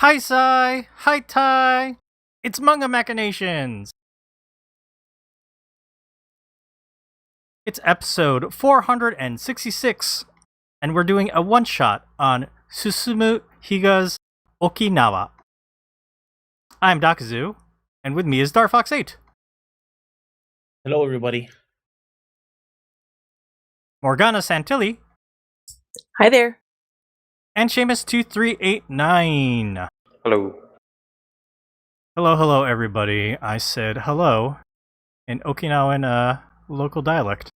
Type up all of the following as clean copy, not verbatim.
Hi Sai! Hi Tai! It's Manga Machinations! It's episode 466, and we're doing a one-shot on Susumu Higa's Okinawa. I'm Dakazu, and with me is Darfox8. Hello, everybody. Morgana Santilli. Hi there. And Seamus2389. Hello. Hello, everybody. I said hello in Okinawan local dialect.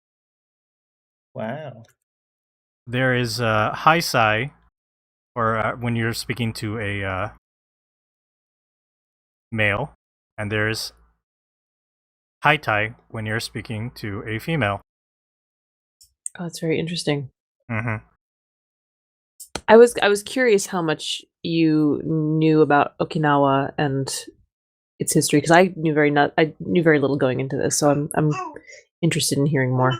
Wow. There is hi Sai, or when you're speaking to a male, and there's hi Tai when you're speaking to a female. Oh, that's very interesting. Mm-hmm. I was curious how much you knew about Okinawa and its history, because I knew very little going into this, so I'm interested in hearing more.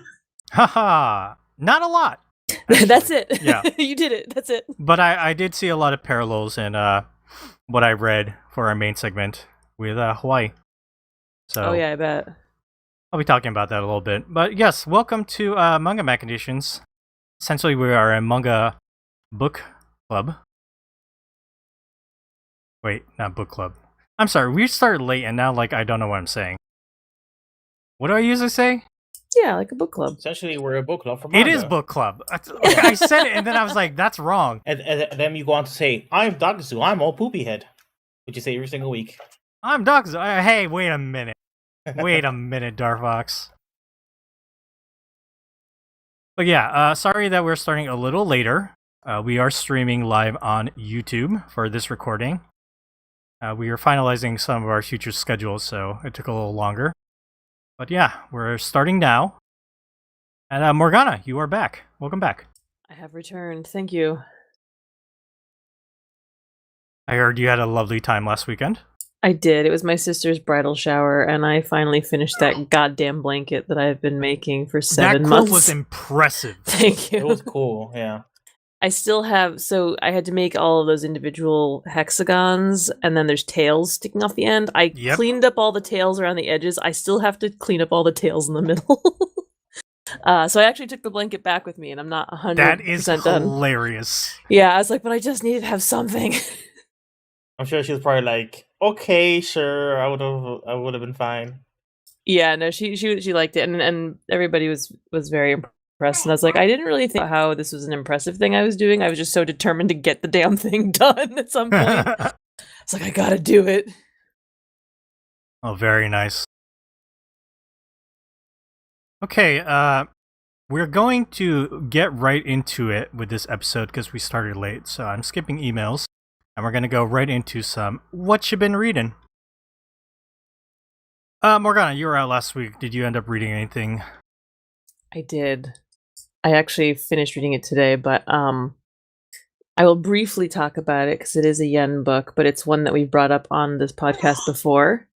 Haha, not a lot. That's it. Yeah. You did it. That's it. But I did see a lot of parallels in what I read for our main segment with Hawaii. So Oh yeah, I bet. I'll be talking about that a little bit. But yes, welcome to Manga Machinations. Essentially, we are a manga book club. Wait, not book club. I'm sorry, we started late and now I don't know what I'm saying. What do I usually say? Yeah, like a book club. Essentially, we're a book club for manga. It is book club. I said it and then I was like, that's wrong. And then you go on to say, I'm Dakazu, I'm all poopy head. Which you say every single week. I'm Docs. Hey, wait a minute. Wait a minute, Darfox. But yeah, sorry that we're starting a little later. We are streaming live on YouTube for this recording. We are finalizing some of our future schedules, so it took a little longer. But yeah, we're starting now. And Morgana, you are back. Welcome back. I have returned. Thank you. I heard you had a lovely time last weekend. I did. It was my sister's bridal shower, and I finally finished that goddamn blanket that I've been making for 7 months. That was impressive. Thank you. It was cool, yeah. I still have, so I had to make all of those individual hexagons, and then there's tails sticking off the end. I cleaned up all the tails around the edges. I still have to clean up all the tails in the middle. So I actually took the blanket back with me, and I'm not 100% done. That is hilarious. Yeah, I was like, but I just need to have something. I'm sure she was probably like, okay, sure, I would have been fine. Yeah, no, she liked it, and everybody was very impressed. And I was like, I didn't really think how this was an impressive thing I was doing. I was just so determined to get the damn thing done at some point. I was like, I gotta do it. Oh, very nice. Okay, we're going to get right into it with this episode because we started late, so I'm skipping emails, and we're going to go right into some what you been reading. Morgana, you were out last week. Did you end up reading anything? I did. I actually finished reading it today, but I will briefly talk about it because it is a yen book, but it's one that we brought up on this podcast before.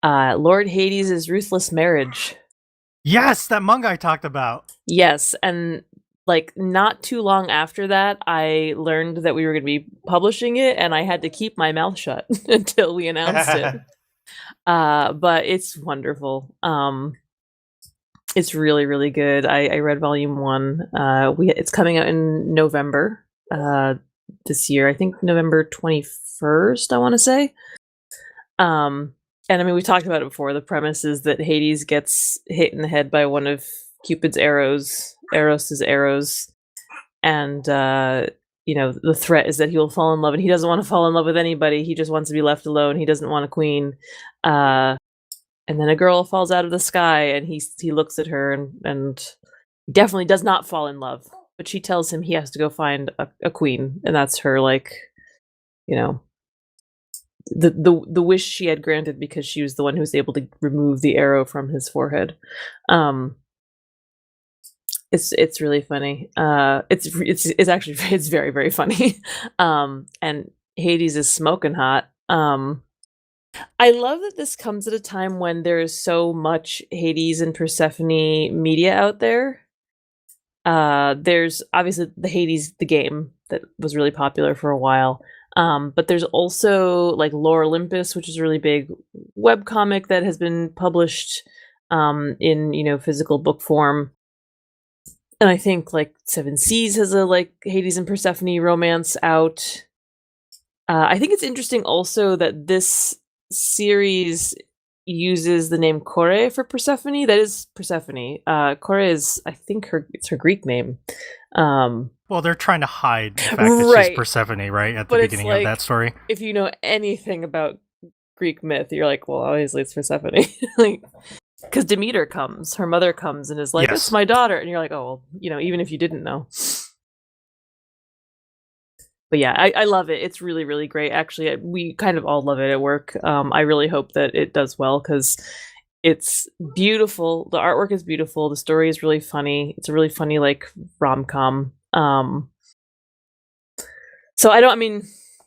Lord Hades' Ruthless Marriage. Yes, that manga I talked about. Yes, and not too long after that, I learned that we were going to be publishing it, and I had to keep my mouth shut until we announced it. But it's wonderful. It's really, really good. I read volume 1. It's coming out in November this year. I think November 21st, I want to say. And I mean, we talked about it before. The premise is that Hades gets hit in the head by one of Cupid's arrows, Eros's arrows, and the threat is that he will fall in love, and he doesn't want to fall in love with anybody. He just wants to be left alone. He doesn't want a queen. And then a girl falls out of the sky, and he looks at her and definitely does not fall in love. But she tells him he has to go find a queen, and that's her the wish she had granted because she was the one who was able to remove the arrow from his forehead. It's really funny. It's actually very, very funny. And Hades is smoking hot. I love that this comes at a time when there is so much Hades and Persephone media out there. There's obviously the Hades the game that was really popular for a while. But there's also like Lore Olympus, which is a really big webcomic that has been published in physical book form. And I think like Seven Seas has a like Hades and Persephone romance out. I think it's interesting also that this series uses the name Kore for Persephone. That is Persephone. Kore is, I think, it's her Greek name. Well, they're trying to hide the fact that she's Persephone, right, at the beginning of that story. If you know anything about Greek myth, you're like, well, obviously it's Persephone. Like, because Demeter comes, her mother comes and is like, Yes. it's my daughter. And you're like, oh, well, even if you didn't know. But yeah, I love it. It's really, really great. Actually, we kind of all love it at work. I really hope that it does well because it's beautiful. The artwork is beautiful. The story is really funny. It's a really funny, like, rom-com. So Doc,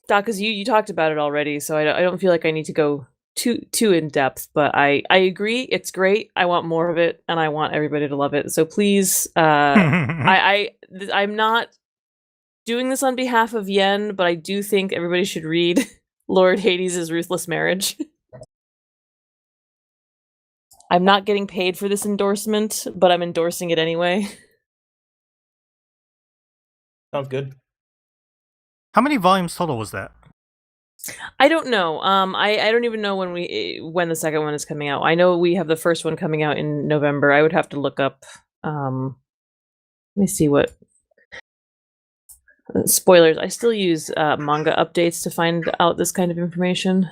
because you talked about it already, so I don't feel like I need to go too in depth, but I agree. It's great. I want more of it, and I want everybody to love it. So please, I'm not doing this on behalf of Yen, but I do think everybody should read Lord Hades' Ruthless Marriage. I'm not getting paid for this endorsement, but I'm endorsing it anyway. Sounds good. How many volumes total was that? I don't know. I don't even know when the second one is coming out. I know we have the first one coming out in November. I would have to look up. Let me see what. Spoilers. I still use manga updates to find out this kind of information.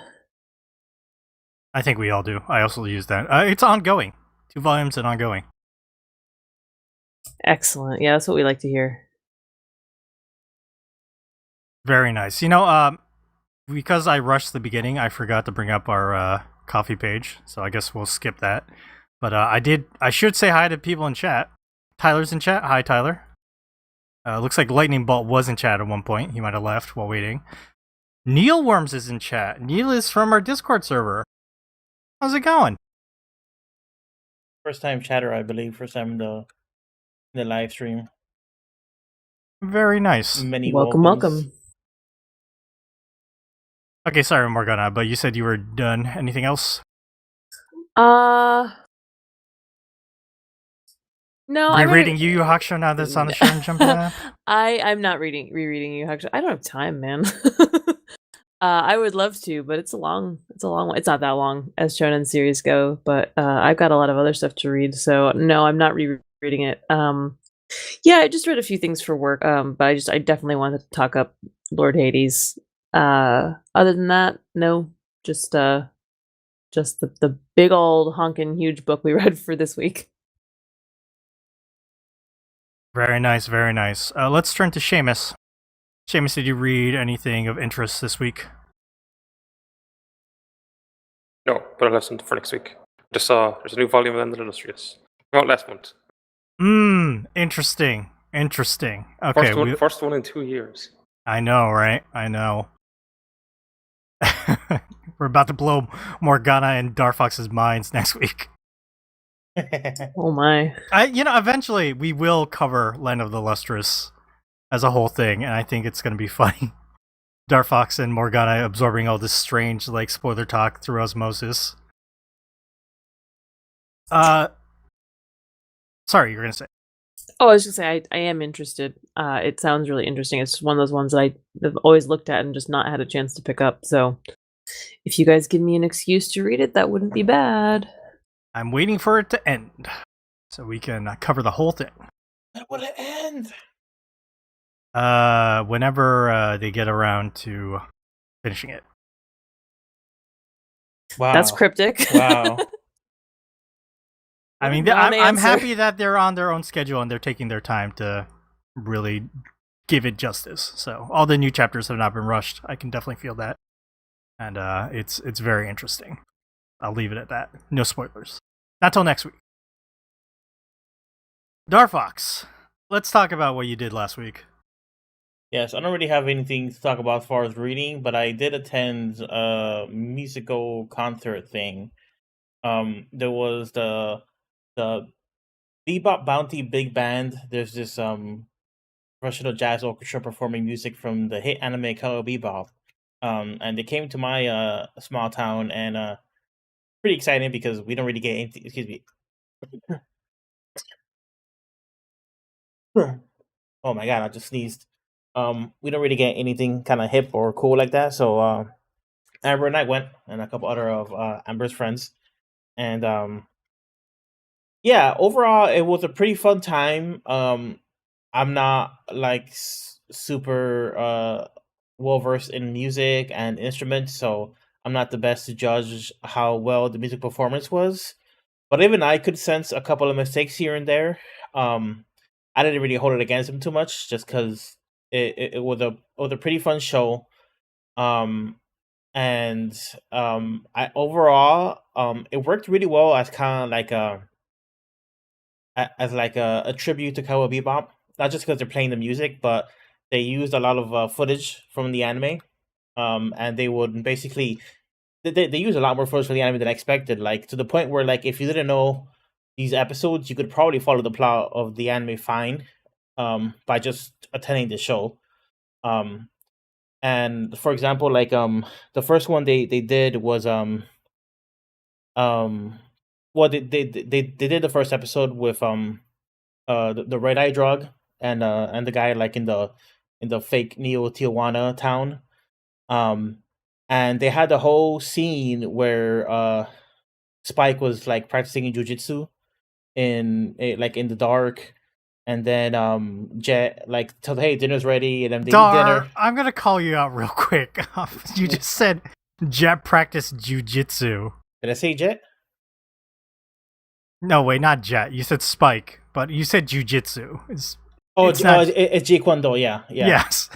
I think we all do. I also use that. It's ongoing. 2 volumes and ongoing. Excellent. Yeah, that's what we like to hear. Very nice. Because I rushed the beginning, I forgot to bring up our coffee page, so I guess we'll skip that. But I should say hi to people in chat. Tyler's in chat. Hi, Tyler. Looks like Lightning Bolt was in chat at one point. He might have left while waiting. Neil Worms is in chat. Neil is from our Discord server. How's it going? First time chatter, I believe. First time in the live stream. Very nice. Many welcome. Okay, sorry, Morgana, but you said you were done. Anything else? No, rereading Yu Yu Hakusho now that's on the Shonen Jump app? I'm not rereading Yu Yu Hakusho. I don't have time, man. I would love to, but it's a long one. It's not that long as shonen series go, but I've got a lot of other stuff to read, so no, I'm not rereading it. Yeah, I just read a few things for work, but I definitely wanted to talk up Lord Hades. Other than that, no, just the big old honkin' huge book we read for this week. Very nice, very nice. Let's turn to Seamus. Seamus, did you read anything of interest this week? No, but I'll have something for next week. Just saw there's a new volume of Ended Illustrious. Well, last month. Interesting. Okay, first one in 2 years. I know, right? I know. We're about to blow Morgana and Darfox's minds next week. Oh my. Eventually we will cover Land of the Lustrous as a whole thing, and I think it's going to be funny. Darfox and Morgana absorbing all this strange, like, spoiler talk through osmosis. Sorry, you were going to say. Oh, I was going to say, I am interested. It sounds really interesting. It's one of those ones that I've always looked at and just not had a chance to pick up. So if you guys give me an excuse to read it, that wouldn't be bad. I'm waiting for it to end so we can cover the whole thing. When will it end? Whenever they get around to finishing it. Wow. That's cryptic. Wow. I mean, I'm happy that they're on their own schedule and they're taking their time to really give it justice. So all the new chapters have not been rushed. I can definitely feel that. And it's very interesting. I'll leave it at that. No spoilers. Not till next week. Darfox, let's talk about what you did last week. Yes, I don't really have anything to talk about as far as reading, but I did attend a musical concert thing. There was the Bebop Bounty Big Band. There's this professional jazz orchestra performing music from the hit anime Cowboy Bebop. and they came to my small town, and pretty exciting because we don't really get anything. Excuse me. Oh my god, I just sneezed. We don't really get anything kind of hip or cool like that. So Amber and I went, and a couple other of Amber's friends, and yeah, overall it was a pretty fun time. I'm not like super well versed in music and instruments, so I'm not the best to judge how well the music performance was. But even I could sense a couple of mistakes here and there. Um, I didn't really hold it against him too much, just because it was a pretty fun show. Um, and I overall it worked really well as kind of like as like a tribute to Cowboy Bebop. Not just because they're playing the music, but they used a lot of footage from the anime. And they would basically they use a lot more footage from the anime than I expected. Like to the point where like if you didn't know these episodes, you could probably follow the plot of the anime fine, by just attending the show. Um, and for example, like the first one they did was um, well they did the first episode with the red eye drug and the guy like in the fake Neo Tijuana town. Um, and they had the whole scene where Spike was like practicing jujitsu like in the dark, and then Jet like told, "Hey, dinner's ready," and then they eat dinner. I'm gonna call you out real quick. You just said Jet practiced jujitsu. Did I say Jet? No, wait, not Jet. You said Spike, but you said jujitsu. Oh, It's not- it's Jeet Kune Do. Yeah, yeah, Yes.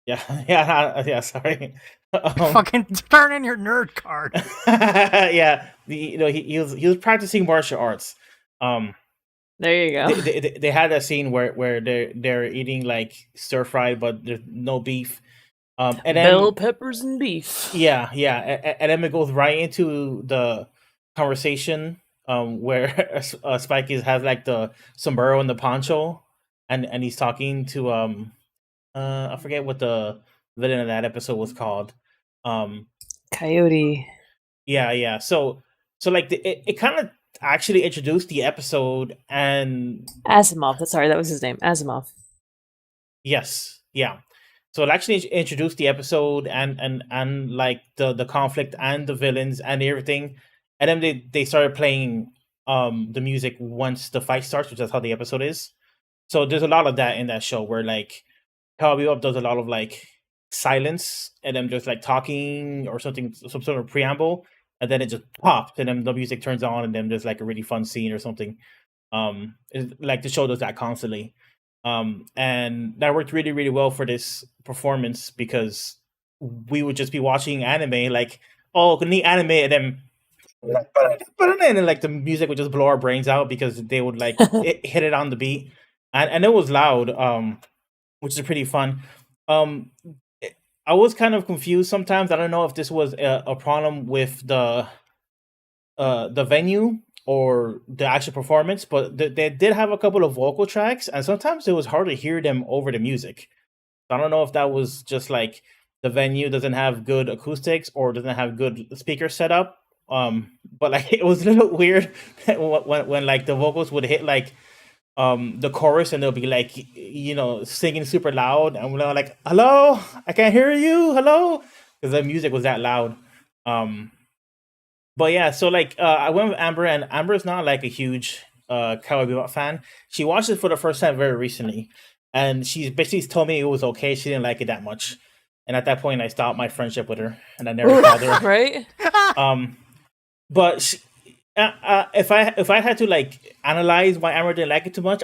yeah, yeah. Sorry. Fucking turn in your nerd card. Yeah, he was practicing martial arts. There you go. They had a scene where they're eating like stir fry, but there's no beef. And then Bell peppers and beef. yeah, and then it goes right into the conversation where Spike has like the sombrero and the poncho, and he's talking to I forget what the villain of that episode was called. Coyote. Yeah. So like it kind of actually introduced the episode, and Asimov. Sorry, that was his name. Asimov. yes, yeah. So it actually introduced the episode and like the conflict and the villains and everything, and then they started playing the music once the fight starts, which is how the episode is. So there's a lot of that in that show where like Cowboy Bebop does a lot of like silence and then just like talking or something, some sort of preamble, and then it just pops and then the music turns on and then there's like a really fun scene or something. Like the show does that constantly. And that worked really, really well for this performance because we would just be watching anime, like, oh, neat anime, and then and then like the music would just blow our brains out because they would like hit it on the beat, and it was loud, which is pretty fun. Um, I was kind of confused sometimes. I don't know if this was a problem with the venue or the actual performance, but they did have a couple of vocal tracks, and sometimes it was hard to hear them over the music. I don't know if that was just like the venue doesn't have good acoustics or doesn't have good speaker setup. But like it was a little weird when like the vocals would hit like the chorus and they'll be like singing super loud, and we're like, "Hello, I can't hear you, hello," because the music was that loud. But yeah, so like I went with Amber, and Amber's not like a huge Cowboy Bebop fan. She watched it for the first time very recently, and she's basically told me it was okay. She didn't like it that much, and at that point, I stopped my friendship with her, and I never called her. Right? But she, if I had to like analyze why Amber didn't like it too much,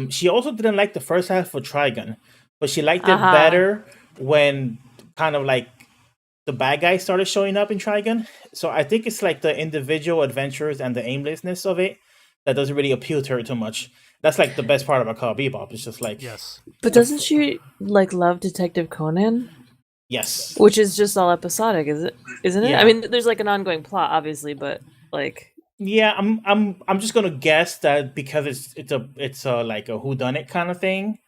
she also didn't like the first half of Trigun, but she liked it better when kind of like the bad guys started showing up in Trigun. So I think it's like the individual adventures and the aimlessness of it that doesn't really appeal to her too much. That's like the best part about Cowboy Bebop. It's just like Yes. But doesn't she like love Detective Conan? yes, Which is just all episodic, isn't it? Yeah. I mean, there's like an ongoing plot, obviously, but like yeah. I'm just gonna guess that because it's a like a whodunit kind of thing.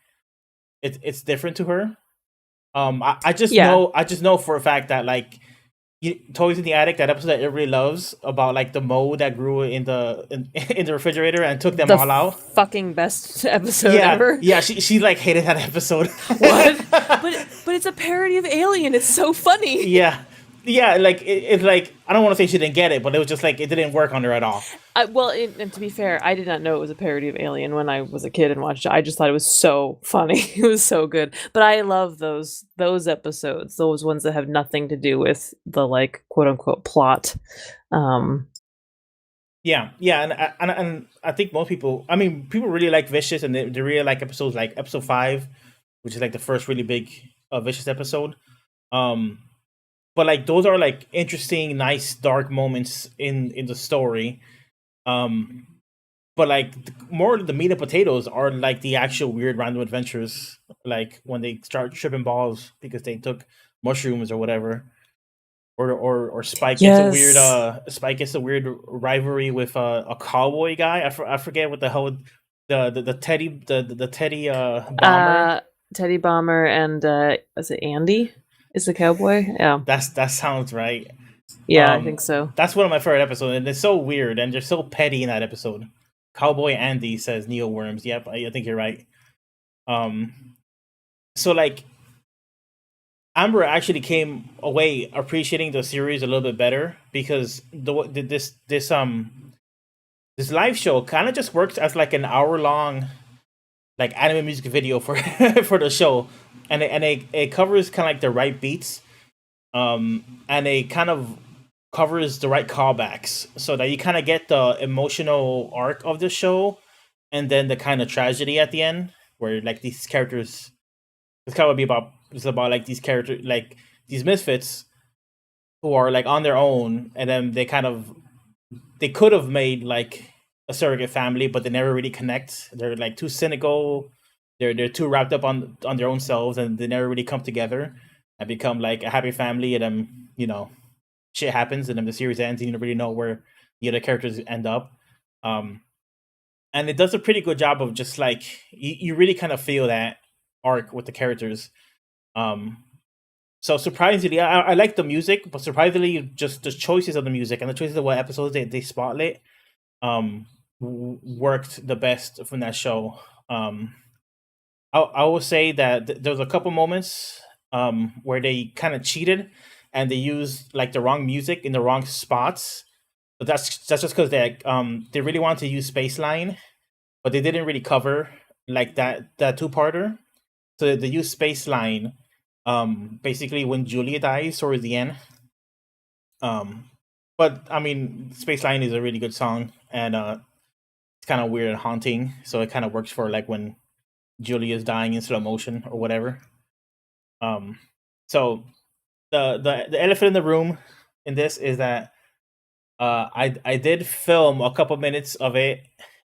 It's different to her. I just Yeah. know for a fact that like Toys in the Attic, that episode that everybody loves about like the mold that grew in the in the refrigerator and took them The all out. fucking best episode ever. Yeah, she like hated that episode. What? But it's a parody of Alien. It's so funny. Yeah, like it's like I don't want to say she didn't get it, but it was just like it didn't work on her at all. And to be fair, I did not know it was a parody of Alien when I was a kid and watched it. I just thought it was so funny. It was so good. But I love those episodes, those ones that have nothing to do with the like quote unquote plot. Yeah, and I think most people, I mean, people really like Vicious, and they really like episodes like episode 5, which is like the first really big Vicious episode. But like those are like interesting, nice, dark moments in the story. But like more the meat and potatoes are like the actual weird random adventures, like when they start tripping balls because they took mushrooms or whatever. Or Spike gets a weird rivalry with a cowboy guy. I forget what the hell the Teddy bomber. Teddy Bomber and is it Andy? Is the cowboy? Yeah. That sounds right. Yeah, I think so. That's one of my favorite episodes, and it's so weird and they're so petty in that episode. Cowboy Andy, says Neo Worms. Yep, I think you're right. So like Amber actually came away appreciating the series a little bit better because this live show kind of just works as like an hour long like anime music video for for the show, and it covers kind of like the right beats, and it kind of covers the right callbacks so that you kind of get the emotional arc of the show, and then the kind of tragedy at the end where like these characters, it's about like these characters, like these misfits who are like on their own, and then they could have made like a surrogate family, but they never really connect. They're like too cynical. They're too wrapped up on their own selves, and they never really come together and become like a happy family. And then shit happens, and then the series ends, and you don't really know where the other characters end up. And it does a pretty good job of just like you really kind of feel that arc with the characters. So surprisingly, I like the music, but surprisingly, just the choices of the music and the choices of what episodes they spotlight worked the best from that show. I will say that there was a couple moments where they kind of cheated and they used like the wrong music in the wrong spots, but that's just because they really wanted to use Spaceline, but they didn't really cover like that two-parter. So they used Spaceline basically when Julia dies towards the end. But I mean, Spaceline is a really good song, and it's kind of weird and haunting, so it kind of works for like when Julia's dying in slow motion or whatever. So the elephant in the room in this is that I did film a couple minutes of it,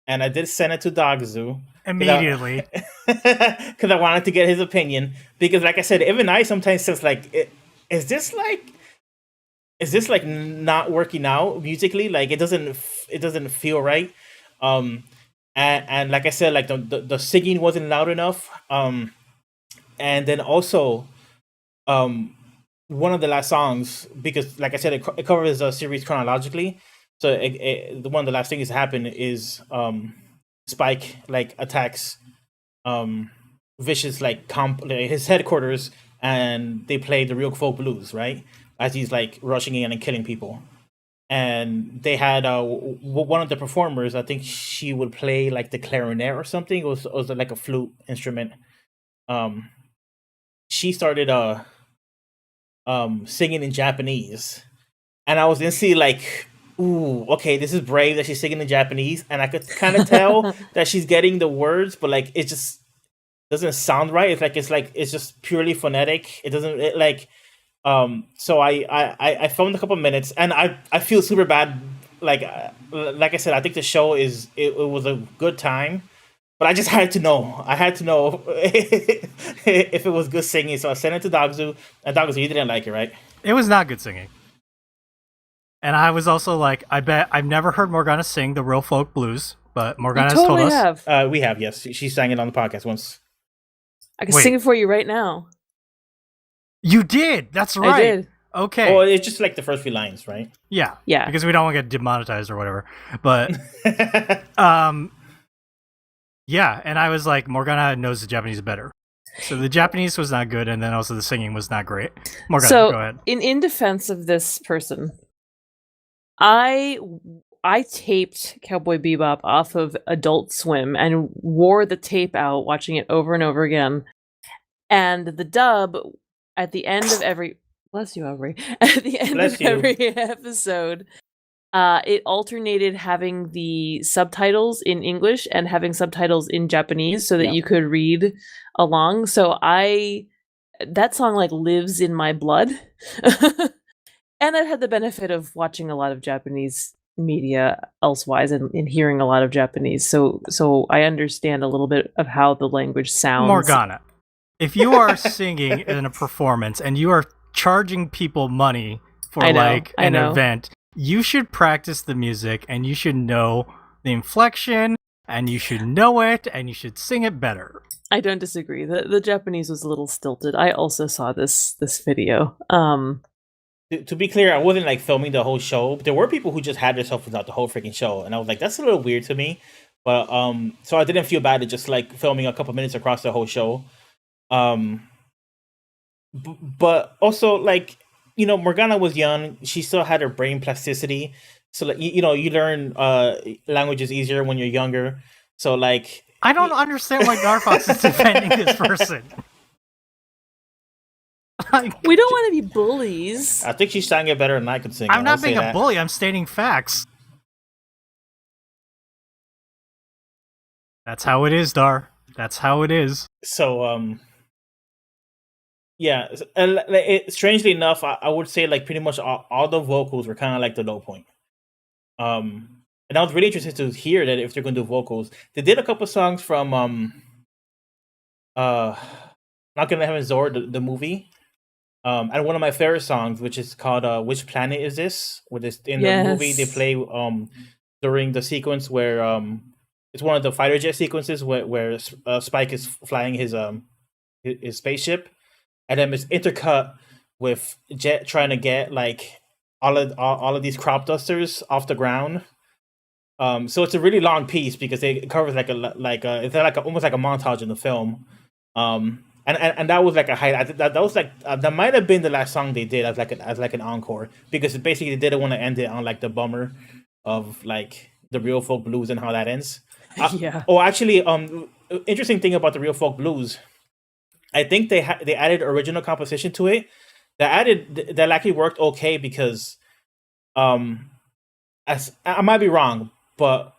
and I did send it to Dogzu immediately because I wanted to get his opinion. Because, like I said, even I sometimes says like, is this like not working out musically? Like it doesn't feel right. And like I said, like the singing wasn't loud enough. And then also, one of the last songs, because like I said, it covers the series chronologically. So the one of the last things to happen is Spike like attacks Vicious like his headquarters, and they play the real folk blues, right? As he's like rushing in and killing people. And they had one of the performers, I think she would play like the clarinet or something. It was like a flute instrument. She started singing in Japanese, and I was instantly like, ooh, okay, this is brave that she's singing in Japanese, and I could kind of tell that she's getting the words, but like it just doesn't sound right. It's just purely phonetic. It doesn't so I filmed a couple minutes, and I feel super bad. Like I said, I think the show it was a good time, but I just had to know. I had to know if it was good singing. So I sent it to Dogzu, and Dogzu, you didn't like it, right? It was not good singing. And I was also like, I bet I've never heard Morgana sing the real folk blues, but Morgana has told us. We have, yes. She sang it on the podcast once. I can sing it for you right now. You did. That's right. I did. Okay. Oh, it's just like the first few lines, right? Yeah. Yeah. Because we don't want to get demonetized or whatever. But yeah, and I was like, Morgana knows the Japanese better. So the Japanese was not good, and then also the singing was not great. Morgana, So, go ahead. in defense of this person, I taped Cowboy Bebop off of Adult Swim and wore the tape out, watching it over and over again. And the dub at the end of every bless you, Aubrey. At the end Bless of you. every episode, it alternated having the subtitles in English and having subtitles in Japanese so that Yeah. you could read along. So that song like lives in my blood. And I've had the benefit of watching a lot of Japanese media elsewise and hearing a lot of Japanese. So I understand a little bit of how the language sounds. Morgana, if you are singing in a performance and you are charging people money for like an event, you should practice the music and you should know the inflection and you should know it and you should sing it better. I don't disagree. The Japanese was a little stilted. I also saw this video. To be clear, I wasn't like filming the whole show. There were people who just had their cell phones out the whole freaking show, and I was like, that's a little weird to me. But so I didn't feel bad at just like filming a couple minutes across the whole show. But also like, you know, Morgana was young. She still had her brain plasticity. So like, you know, you learn languages easier when you're younger. So like, I don't understand why Garfox is defending this person. Like, we don't want to be bullies. I think she sang it better than I could sing. I'm not I'll say being a that. bully. I'm stating facts. That's how it is, Dar. That's how it is. So yeah, strangely enough, I would say like pretty much all the vocals were kind of like the low point. And I was really interested to hear that if they're going to do vocals. They did a couple songs from Not Gonna Heaven Zord, the movie. And one of my favorite songs, which is called "Which Planet Is This?" Where this in the movie they play during the sequence where it's one of the fighter jet sequences where Spike is flying his spaceship, and then it's intercut with Jet trying to get like all of these crop dusters off the ground. So it's a really long piece because it covers it's almost like a montage in the film. And that was like a highlight. That was like that might have been the last song they did as like an encore, because basically they didn't want to end it on like the bummer of like the Real Folk Blues and how that ends. Yeah. Oh, actually, interesting thing about the Real Folk Blues, I think they added original composition to it. That actually worked okay because, as I might be wrong, but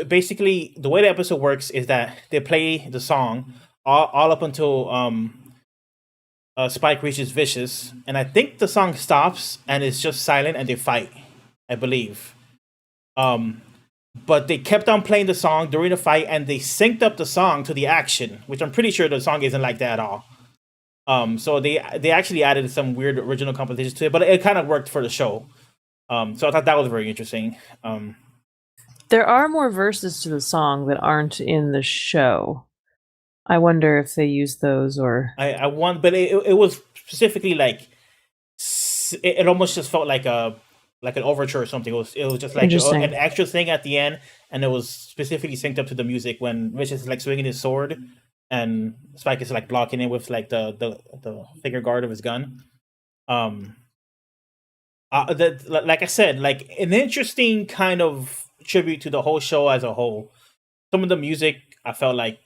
basically the way the episode works is that they play the song all up until Spike reaches Vicious, and I think the song stops and it's just silent and they fight, I believe. But they kept on playing the song during the fight and they synced up the song to the action, which I'm pretty sure the song isn't like that at all. So they actually added some weird original compositions to it, but it kind of worked for the show. So I thought that was very interesting. There are more verses to the song that aren't in the show. I wonder if they used those or I want, but it was specifically like it almost just felt like an overture or something. It was just like an extra thing at the end, and it was specifically synced up to the music when Rich is like swinging his sword and Spike is like blocking it with like the figure guard of his gun. Like I said, like an interesting kind of tribute to the whole show as a whole. Some of the music I felt like,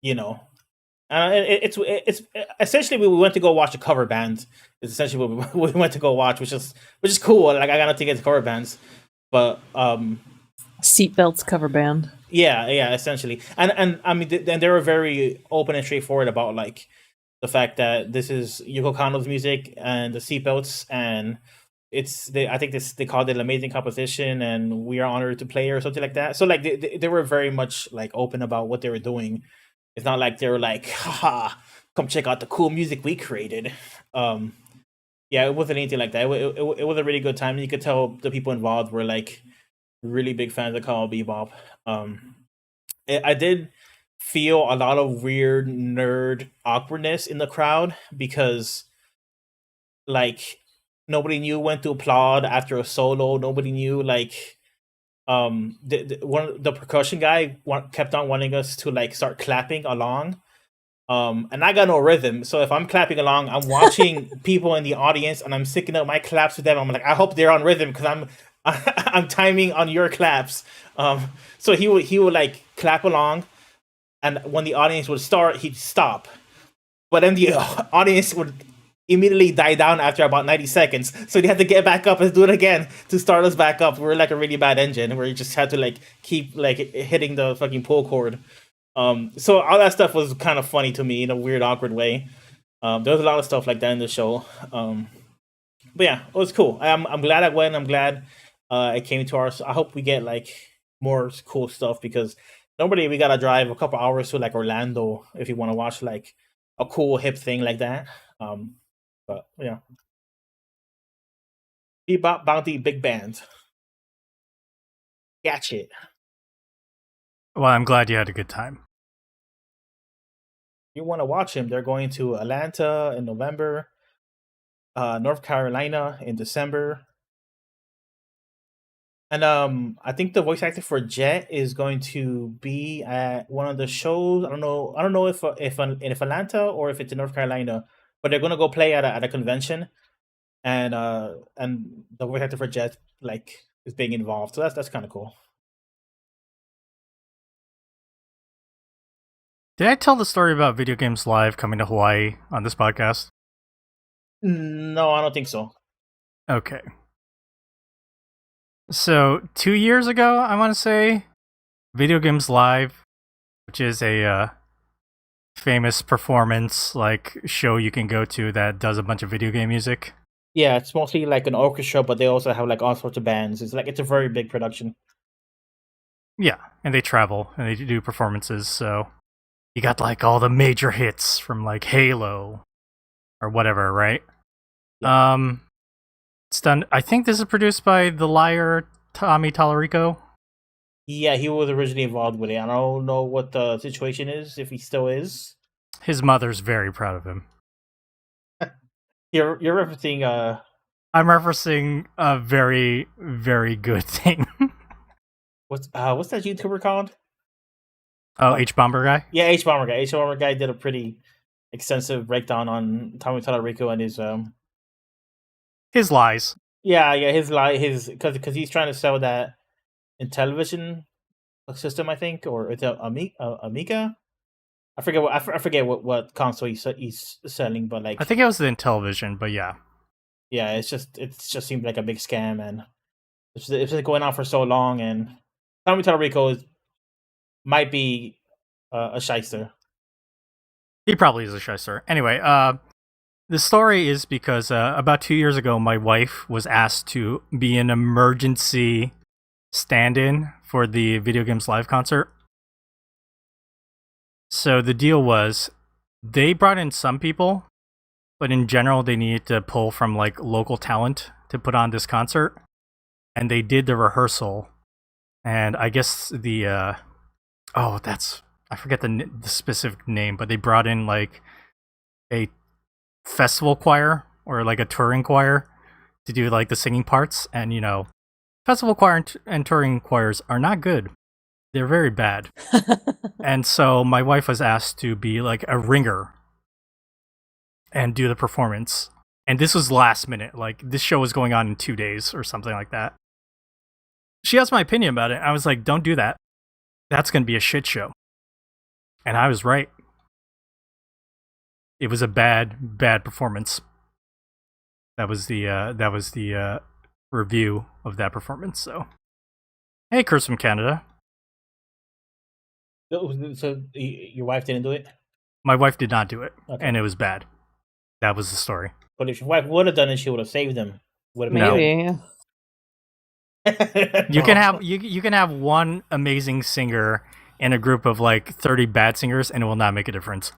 you know, it's essentially we went to go watch a cover band. It's essentially what we went to go watch, which is cool. Like I got nothing against cover bands, but Seatbelts cover band. Yeah, essentially, and I mean, and they were very open and straightforward about like the fact that this is Yoko Kanno's music and the Seatbelts, and I think they called it an amazing composition, and we are honored to play or something like that. So like they were very much like open about what they were doing. It's not like they were like, haha, come check out the cool music we created. Yeah, it wasn't anything like that. It was a really good time. And you could tell the people involved were like really big fans of Cowboy Bebop. I did feel a lot of weird nerd awkwardness in the crowd because like nobody knew when to applaud after a solo. Nobody knew like the percussion guy kept on wanting us to like start clapping along. And I got no rhythm, so if I'm clapping along, I'm watching people in the audience and I'm syncing up my claps with them. I'm like, I hope they're on rhythm because I'm I'm timing on your claps. So he would like clap along, and when the audience would start, he'd stop. But then the audience would immediately die down after about 90 seconds. So they had to get back up and do it again to start us back up. We're like a really bad engine where you just had to like keep like hitting the fucking pull cord. So all that stuff was kind of funny to me in a weird, awkward way. There was a lot of stuff like that in the show. But yeah, it was cool. I'm glad I went. I'm glad it came to ours. I hope we get like more cool stuff because normally we gotta drive a couple hours to like Orlando if you want to watch like a cool hip thing like that. But yeah, Bebop Bounty Big Band. Gotcha. Well, I'm glad you had a good time. You want to watch him? They're going to Atlanta in November, North Carolina in December, and I think the voice actor for Jet is going to be at one of the shows. I don't know. I don't know if Atlanta or if it's in North Carolina, but they're going to go play at a convention, and the voice actor for Jet like is being involved. So that's kind of cool. Did I tell the story about Video Games Live coming to Hawaii on this podcast? No, I don't think so. Okay. So 2 years ago, I want to say, Video Games Live, which is a famous performance like show you can go to that does a bunch of video game music. Yeah, it's mostly like an orchestra, but they also have like all sorts of bands. It's a very big production. Yeah, and they travel and they do performances, so you got like all the major hits from like Halo or whatever, right? Yeah. It's done. I think this is produced by the liar Tommy Tallarico. Yeah, he was originally involved with it. I don't know what the situation is, if he still is. His mother's very proud of him. You're referencing I'm referencing a very, very good thing. what's that YouTuber called? Oh, H Bomber guy? Yeah, H Bomber guy. H Bomber guy did a pretty extensive breakdown on Tommy Tallarico and His lies. yeah, his because he's trying to sell that in television system, I think, or it's a Amiga. I forget what console he's selling, but like I think it was in television, but yeah. Yeah, it just seemed like a big scam, and it's been going on for so long. And Tommy Tallarico might be a shyster. He probably is a shyster. Anyway, the story is because about 2 years ago, my wife was asked to be an emergency stand-in for the Video Games Live concert. So the deal was they brought in some people, but in general, they needed to pull from like local talent to put on this concert. And they did the rehearsal. And I guess I forget the specific name, but they brought in like a festival choir or like a touring choir to do like the singing parts. And you know, festival choir and touring choirs are not good. They're very bad. And so my wife was asked to be like a ringer and do the performance. And this was last minute. Like this show was going on in 2 days or something like that. She asked my opinion about it. I was like, don't do that. That's going to be a shit show. And I was right. It was a bad performance. That was the review of that performance. So, hey, Chris from Canada. So your wife didn't do it? My wife did not do it, Okay. and it was bad. That was the story. But if your wife would have done it, she would have saved them. Would have No. Maybe. You can have you can have one amazing singer in a group of like 30 bad singers, and it will not make a difference.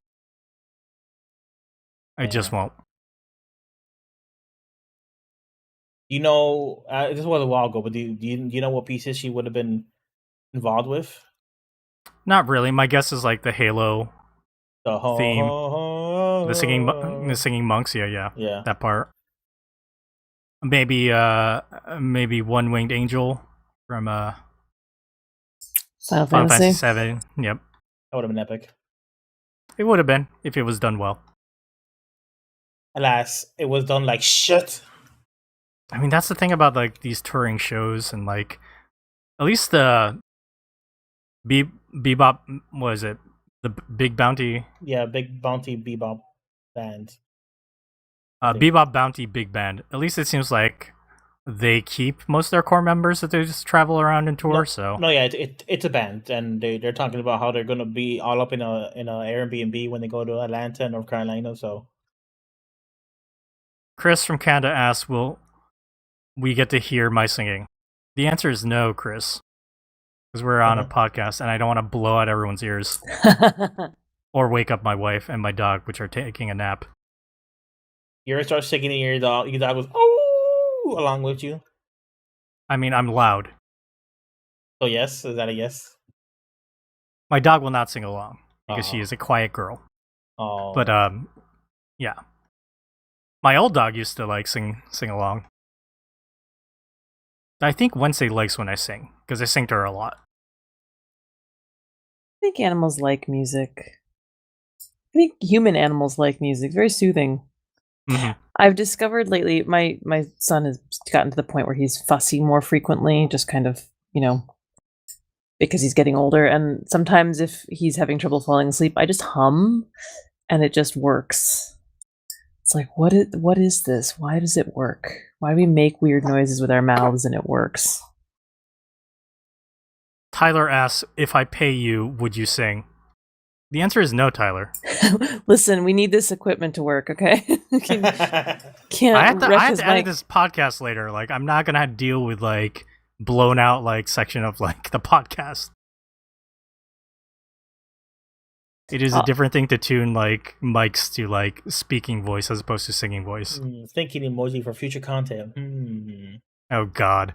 It just won't. You know, this was a while ago, but do you know what pieces she would have been involved with? Not really. My guess is like the Halo The theme, the singing monks. Yeah, Yeah. that part. Maybe One Winged Angel from Final Final Fantasy. Fantasy VII. Yep, That would have been epic. it would have been if it was done well. Alas, it was done like shit. I mean, that's the thing about like these touring shows and like at least the Bebop, what is it? The Big Bounty, Yeah, Big Bounty Bebop band. Bebop Bounty Big Band. At least it seems like they keep most of their core members that they just travel around and tour. No, yeah, it's a band, and they're talking about how they're gonna be all up in a Airbnb when they go to Atlanta and North Carolina. So Chris from Canada asks, "Will we get to hear my singing?" The answer is no, Chris, because we're on a podcast, and I don't want to blow out everyone's ears or wake up my wife and my dog, which are taking a nap. you ever start singing and your dog goes oh along with you. I mean, I'm loud. So yes, is that a yes? My dog will not sing along because she is a quiet girl. Oh, But yeah. My old dog used to like sing along. I think Wednesday likes when I sing because I sing to her a lot. I think animals like music. I think human animals like music. Very soothing. Mhm. I've discovered lately my son has gotten to the point where he's fussy more frequently, just kind of, because he's getting older. And sometimes if he's having trouble falling asleep, I just hum and it just works. It's like, what is this? Why does it work? Why do we make weird noises with our mouths and it works? Tyler asks, if I pay you, would you sing? The answer is no, Tyler. Listen, we need this equipment to work, okay? Can't I have to rep his edit mic. this podcast later. Like, I'm not gonna have to deal with like blown out like section of like the podcast. It is a different thing to tune like mics to like speaking voice as opposed to singing voice. thinking emoji for future content. Oh God.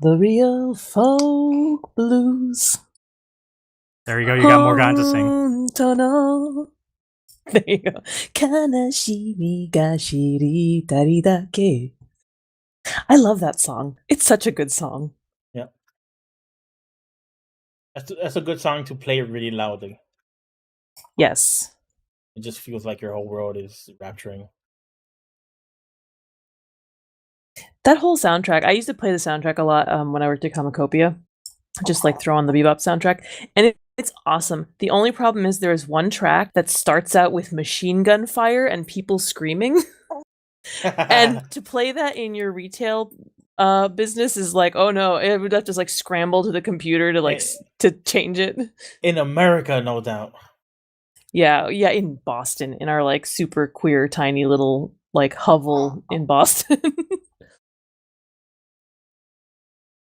The real folk blues. There you go. You got Morgan to sing. Hontono. There you go. Kanashimi ga shiritari dake. I love that song. It's such a good song. Yeah, that's a good song to play really loudly. Yes. It just feels like your whole world is rapturing. That whole soundtrack, I used to play the soundtrack a lot when I worked at Comicopia. Just like throw on the Bebop soundtrack. And it's awesome. The only problem is there is one track that starts out with machine gun fire and people screaming. And to play that in your retail business is like, oh no, it would have to like scramble to the computer to like to change it. In America, no doubt. Yeah, in Boston, in our like super queer tiny little like hovel in Boston.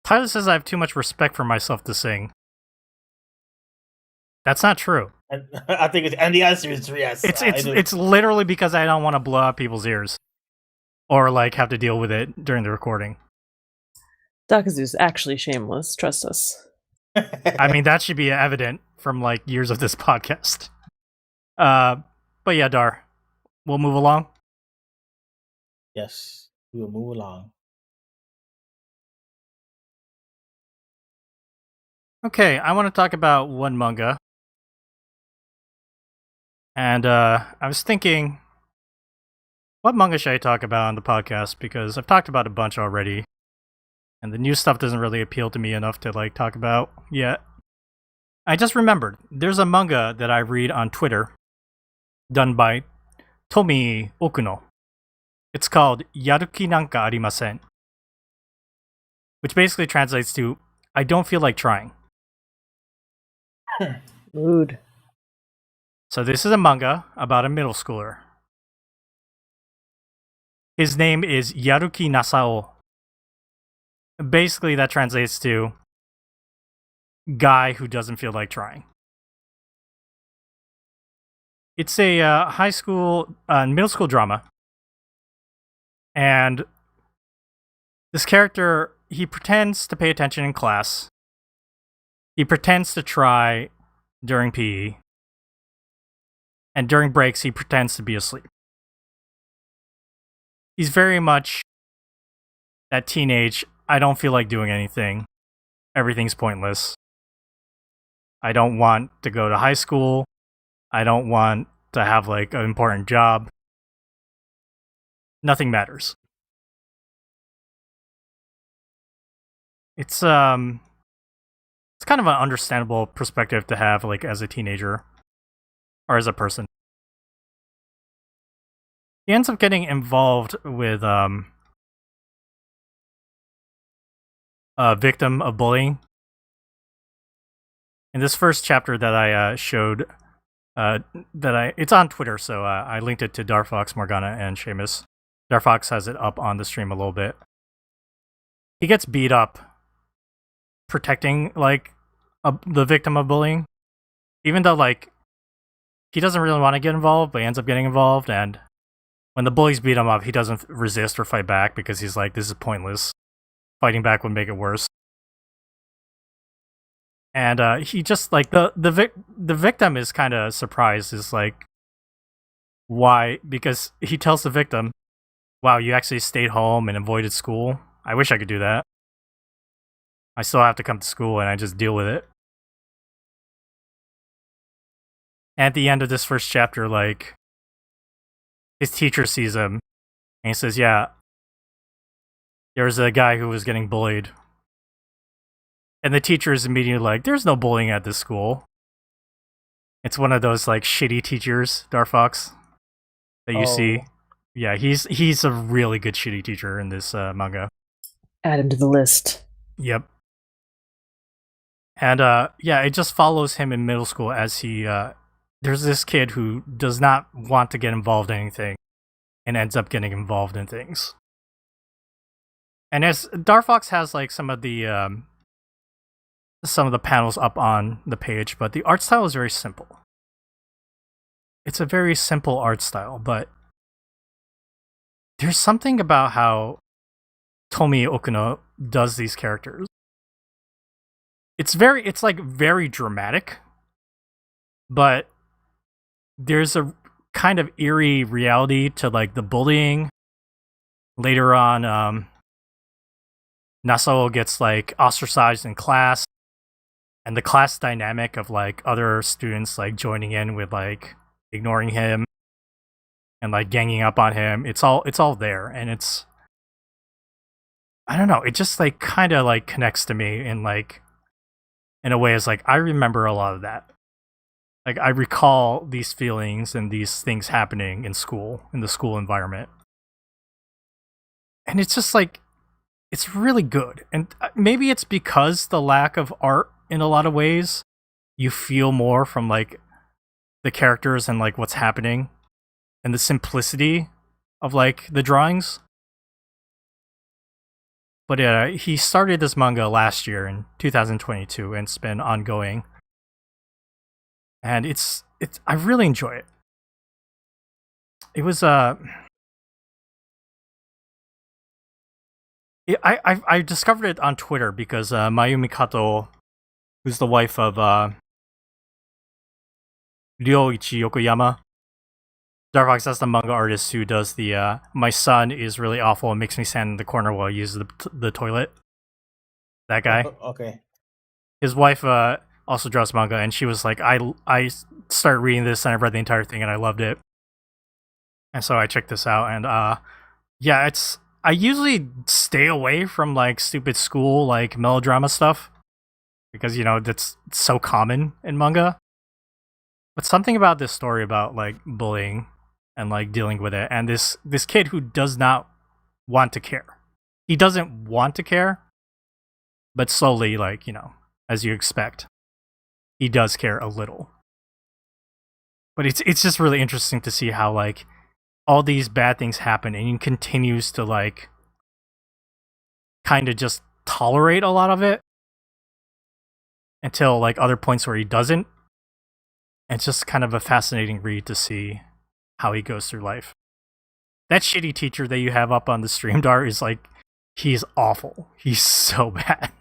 Tyler says I have too much respect for myself to sing. That's not true. And I think and the answer is yes. It's literally because I don't want to blow out people's ears or like have to deal with it during the recording. Dakazu's actually shameless, trust us. I mean, that should be evident from like years of this podcast. But yeah, Dar, we'll move along. Yes, we will move along. Okay, I want to talk about one manga. And I was thinking, what manga should I talk about on the podcast? Because I've talked about a bunch already. And the new stuff doesn't really appeal to me enough to like talk about yet. I just remembered, there's a manga that I read on Twitter done by Tomi Okuno. It's called Yaruki Nanka Arimasen, which basically translates to, I don't feel like trying. Mood. So this is a manga about a middle schooler. His name is Yaruki Nasao. Basically, that translates to guy who doesn't feel like trying. It's a middle school drama. And this character he pretends to pay attention in class. He pretends to try during PE. And during breaks, he pretends to be asleep. He's very much that teenage, I don't feel like doing anything. Everything's pointless. I don't want to go to high school. I don't want to have like an important job. Nothing matters. It's kind of an understandable perspective to have like as a teenager or as a person. He ends up getting involved with a victim of bullying. In this first chapter that I showed, it's on Twitter, so I linked it to Darfox, Morgana, and Seamus. Darfox has it up on the stream a little bit. He gets beat up protecting like the victim of bullying, even though like he doesn't really want to get involved, but he ends up getting involved. And when the bullies beat him up, he doesn't resist or fight back because he's like, this is pointless. Fighting back would make it worse. And he just like the victim is kind of surprised. Is like, why? Because he tells the victim, "Wow, you actually stayed home and avoided school. I wish I could do that. I still have to come to school and I just deal with it." At the end of this first chapter, like his teacher sees him and he says, "Yeah, there's a guy who was getting bullied." And the teacher is immediately like, "There's no bullying at this school." It's one of those like shitty teachers, Darfox, that you see. Yeah, he's a really good shitty teacher in this manga. Add him to the list. Yep. And yeah, it just follows him in middle school as he there's this kid who does not want to get involved in anything and ends up getting involved in things. And as Darfox has like some of the panels up on the page, but the art style is very simple. It's a very simple art style, but there's something about how Tomi Okuno does these characters. It's like very dramatic, but there's a kind of eerie reality to like the bullying. Later on, Nasao gets like ostracized in class, and the class dynamic of like other students like joining in with like ignoring him and like ganging up on him. It's all there, and it's, I don't know, it just like kind of like connects to me in like, in a way. It's like I remember a lot of that. Like I recall these feelings and these things happening in school, in the school environment. And it's just like, it's really good. And maybe it's because the lack of art in a lot of ways, you feel more from like the characters and like what's happening and the simplicity of like the drawings. But he started this manga last year in 2022 and it's been ongoing. And it's I really enjoy it. It was I discovered it on Twitter because Mayumi Kato, who's the wife of Ryoichi Yokoyama, Darfox, that's the manga artist who does the my son is really awful and makes me stand in the corner while I use the toilet. That guy. Okay. His wife also draws manga, and she was like, I started reading this and I read the entire thing and I loved it. And so I checked this out, and yeah, I usually stay away from like stupid school like melodrama stuff because, you know, that's so common in manga. But something about this story about like bullying and like dealing with it, and this kid who does not want to care. He doesn't want to care, but slowly, like, you know, as you expect, he does care a little. But it's just really interesting to see how like all these bad things happen and he continues to like kind of just tolerate a lot of it until like other points where he doesn't. It's just kind of a fascinating read to see how he goes through life. That shitty teacher that you have up on the stream, Dar, is like He's awful. He's so bad.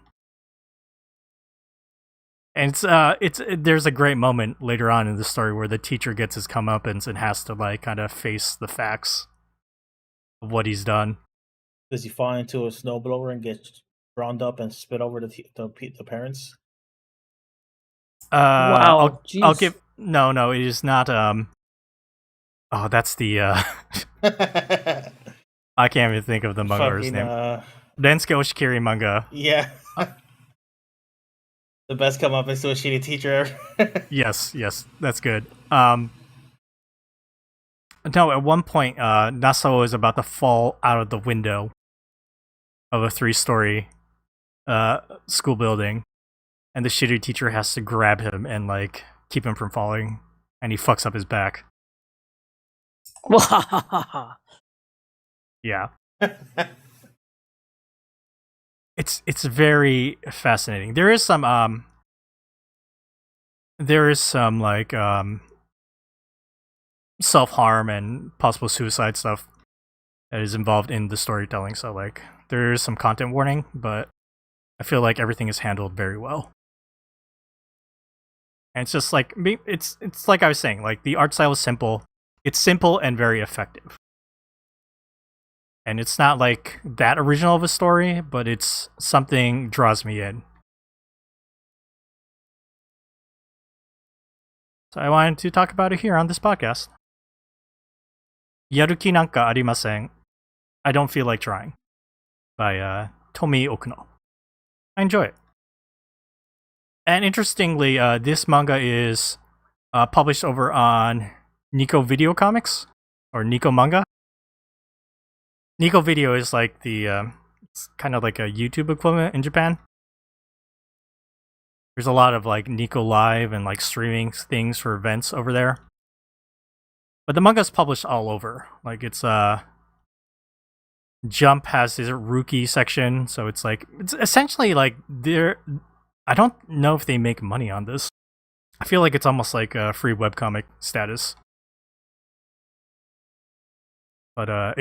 And there's a great moment later on in the story where the teacher gets his comeuppance and has to like kind of face the facts of what he's done. Does he fall into a snowblower and get round up and spit over the parents? Wow, I'll jeez. give no. It is not. Oh, that's the. I can't even think of the manga's name. Densuke Oshikiri manga. Yeah. The best come up is to a shitty teacher ever. Yes, that's good. No, at one point, Nasao is about to fall out of the window of a 3-story school building, and the shitty teacher has to grab him and like keep him from falling, and he fucks up his back. Yeah. It's very fascinating. There is some like self-harm and possible suicide stuff that is involved in the storytelling, so like there is some content warning, but I feel like everything is handled very well. And it's just like it's like I was saying, like the art style is simple. It's simple and very effective. And it's not like that original of a story, but it's something draws me in. So I wanted to talk about it here on this podcast. Yaruki nanka arimasen. I don't feel like trying. By Tomi Okuno. I enjoy it. And interestingly, this manga is published over on Nico Video Comics, or Nico Manga. Nico Video is like the, it's kind of like a YouTube equivalent in Japan. There's a lot of like Nico Live and like streaming things for events over there. But the manga's published all over. Like it's Jump has this Rookie section, so it's like it's essentially like I don't know if they make money on this. I feel like it's almost like a free webcomic status. But I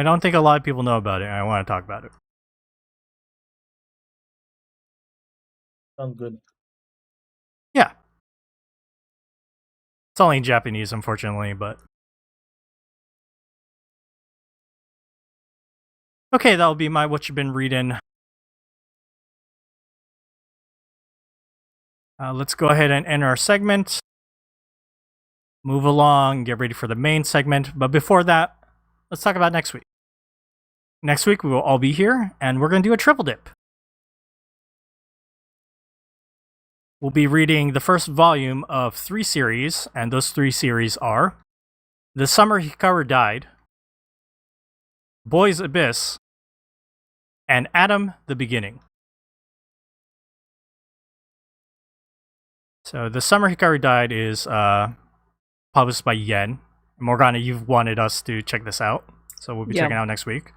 don't think a lot of people know about it, and I want to talk about it. Sounds good. Yeah. It's only in Japanese, unfortunately, but... Okay, that'll be my what you've been reading. Let's go ahead and end our segment. Move along, get ready for the main segment. But before that, let's talk about next week. Next week, we will all be here, and we're going to do a triple dip. We'll be reading the first volume of 3 series, and those 3 series are The Summer Hikaru Died, Boy's Abyss, and Adam the Beginning. So, The Summer Hikaru Died is published by Yen. Morgana, you've wanted us to check this out, so we'll be checking it out next week.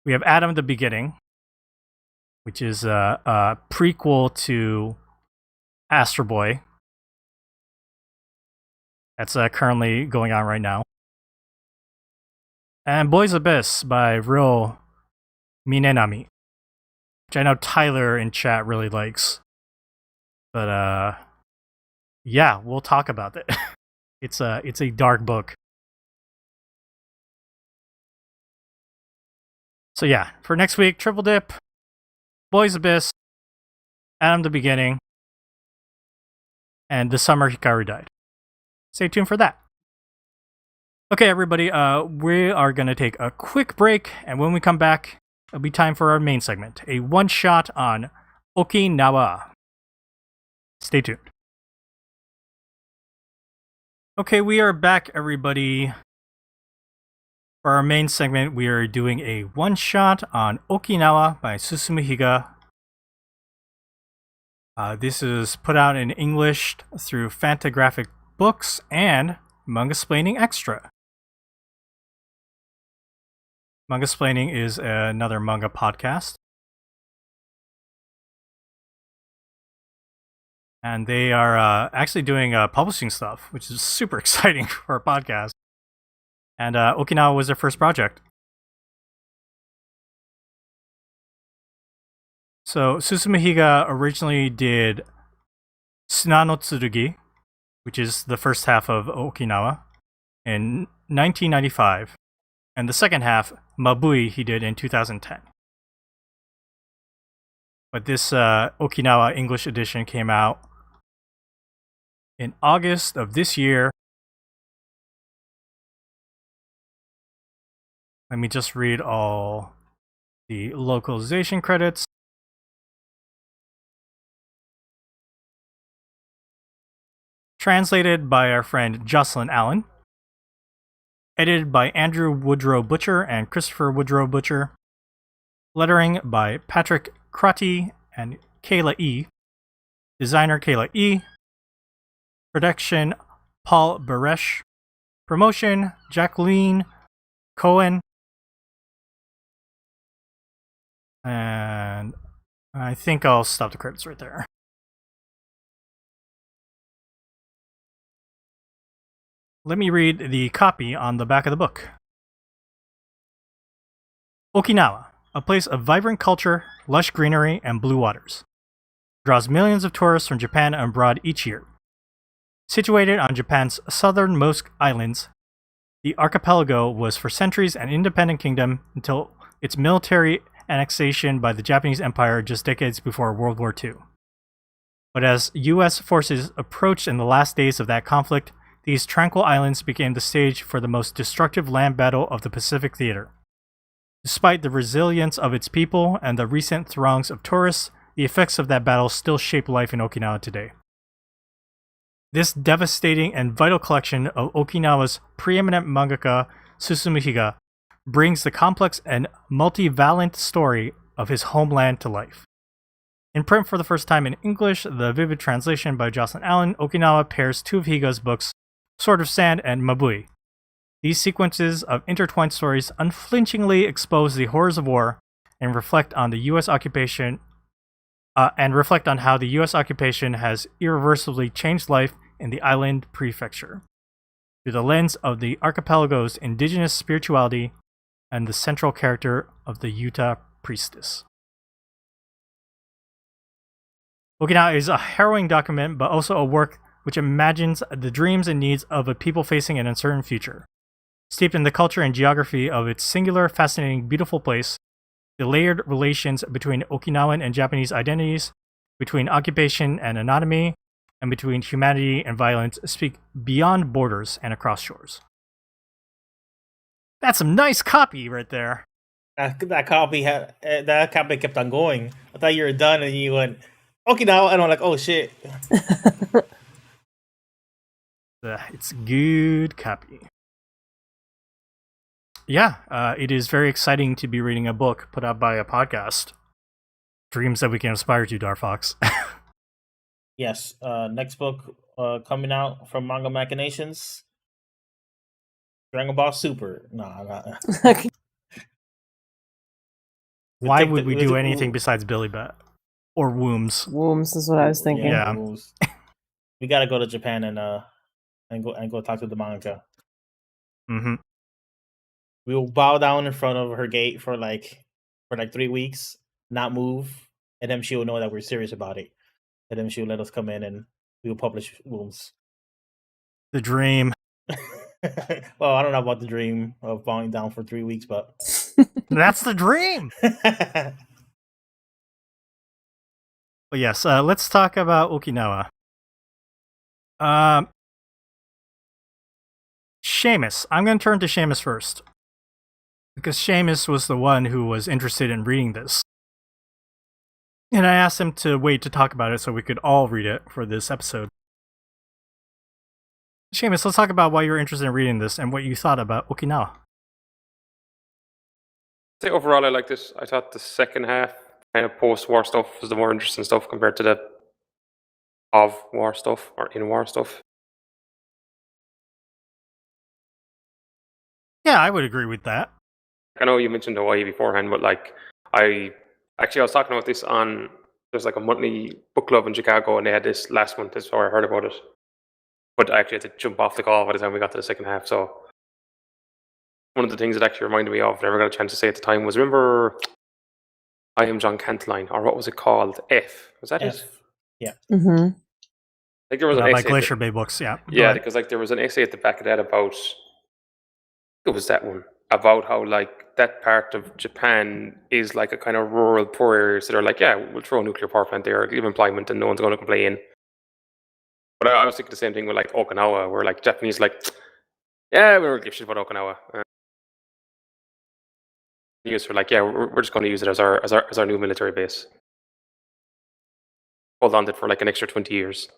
We have Adam the Beginning, which is a prequel to Astro Boy. That's currently going on right now. And Boy's Abyss by Ryo Minenami, which I know Tyler in chat really likes. But yeah, we'll talk about it. It's a dark book. So yeah, for next week, triple dip, Boy's Abyss, Adam the Beginning, and The Summer Hikaru Died. Stay tuned for that. Okay, everybody, we are going to take a quick break, and when we come back, it'll be time for our main segment, a one-shot on Okinawa. Stay tuned. Okay, we are back, everybody. For our main segment, we are doing a one-shot on Okinawa by Susumu Higa. This is put out in English through Fantagraphic Books and Manga-splaining Extra. Manga-splaining is another manga podcast. And they are actually doing publishing stuff, which is super exciting for a podcast. And Okinawa was their first project. So Susumu originally did Suna no Tsurugi, which is the first half of Okinawa, in 1995, and the second half, Mabui, he did in 2010. But this Okinawa English edition came out in August of this year. Let me just read all the localization credits. Translated by our friend Jocelyn Allen. Edited by Andrew Woodrow Butcher and Christopher Woodrow Butcher. Lettering by Patrick Crotty and Kayla E. Designer Kayla E. Production Paul Baresh. Promotion Jacqueline Cohen. And I think I'll stop the credits right there. Let me read the copy on the back of the book. Okinawa, a place of vibrant culture, lush greenery, and blue waters, draws millions of tourists from Japan and abroad each year. Situated on Japan's southernmost islands, the archipelago was for centuries an independent kingdom until its military annexation by the Japanese Empire just decades before World War II. But as US forces approached in the last days of that conflict, these tranquil islands became the stage for the most destructive land battle of the Pacific Theater. Despite the resilience of its people and the recent throngs of tourists, the effects of that battle still shape life in Okinawa today. This devastating and vital collection of Okinawa's preeminent mangaka, Susumu brings the complex and multivalent story of his homeland to life. In print for the first time in English, the vivid translation by Jocelyn Allen, Okinawa pairs two of Higa's books, Sword of Sand and Mabui. These sequences of intertwined stories unflinchingly expose the horrors of war and reflect on the U.S. occupation how the U.S. occupation has irreversibly changed life in the island prefecture, through the lens of the archipelago's indigenous spirituality and the central character of the Yuta priestess. Okinawa is a harrowing document, but also a work which imagines the dreams and needs of a people facing an uncertain future. Steeped in the culture and geography of its singular, fascinating, beautiful place, the layered relations between Okinawan and Japanese identities, between occupation and anatomy, and between humanity and violence speak beyond borders and across shores. That's some nice copy right there. That copy kept on going. I thought you were done, and you went Okinawa, and I'm like, oh shit. It's good copy. Yeah, it is very exciting to be reading a book put out by a podcast. Dreams that we can aspire to, Darfox. Yes, next book coming out from Manga Machinations. Dragon Ball Super. Nah. Why would we do anything besides Billy Bat? Or Wombs? Wombs is what I was thinking. Yeah. We gotta go to Japan and go talk to the manga. Mm-hmm. We will bow down in front of her gate for like 3 weeks, not move, and then she will know that we're serious about it. And then she will let us come in and we will publish Wombs. The dream. Well, I don't know about the dream of bowing down for 3 weeks, but that's the dream. But yes, let's talk about Okinawa. Seamus. I'm going to turn to Seamus first, because Seamus was the one who was interested in reading this. And I asked him to wait to talk about it so we could all read it for this episode. Seamus, let's talk about why you were interested in reading this and what you thought about Okinawa. I think overall I liked it. I thought the second half, kind of post-war stuff, was the more interesting stuff compared to the of-war stuff or in-war stuff. Yeah, I would agree with that. I know you mentioned Hawaii beforehand, but like I was talking about this on, there's like a monthly book club in Chicago, and they had this last month. That's how I heard about it. But I actually had to jump off the call by the time we got to the second half. So one of the things that actually reminded me of, never got a chance to say at the time, was remember I Am John Cantline, or what was it called? F. Was that it? F. Yeah. Mm-hmm. I think there was an by essay. Glacier Bay Books, yeah. Go Yeah, ahead. because like there was an essay at the back of that about. It was that one about how like that part of Japan is like a kind of rural poor areas that are like, yeah, we'll throw a nuclear power plant there, give employment, and no one's going to complain. But I was thinking the same thing with like Okinawa, where like Japanese like, yeah, we don't give shit about Okinawa. News for like, yeah, we're just going to use it as our new military base. Hold on to it for like an extra 20 years.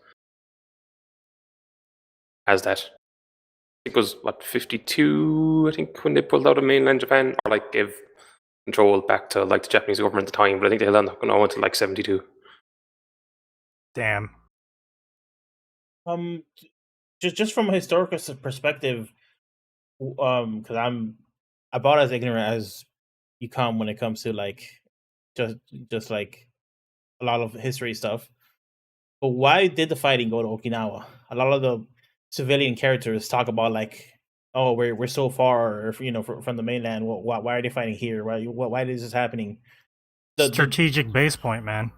As that. I think it was what 52. I think when they pulled out of mainland Japan, or like gave control back to like the Japanese government at the time. But I think they held on until like 72. Damn. Just from a historical perspective, because I'm about as ignorant as you come when it comes to like just like a lot of history stuff. But why did the fighting go to Okinawa? A lot of the civilian characters talk about like, oh, we're so far, from the mainland. Why are they fighting here? Why is this happening? Strategic base point, man.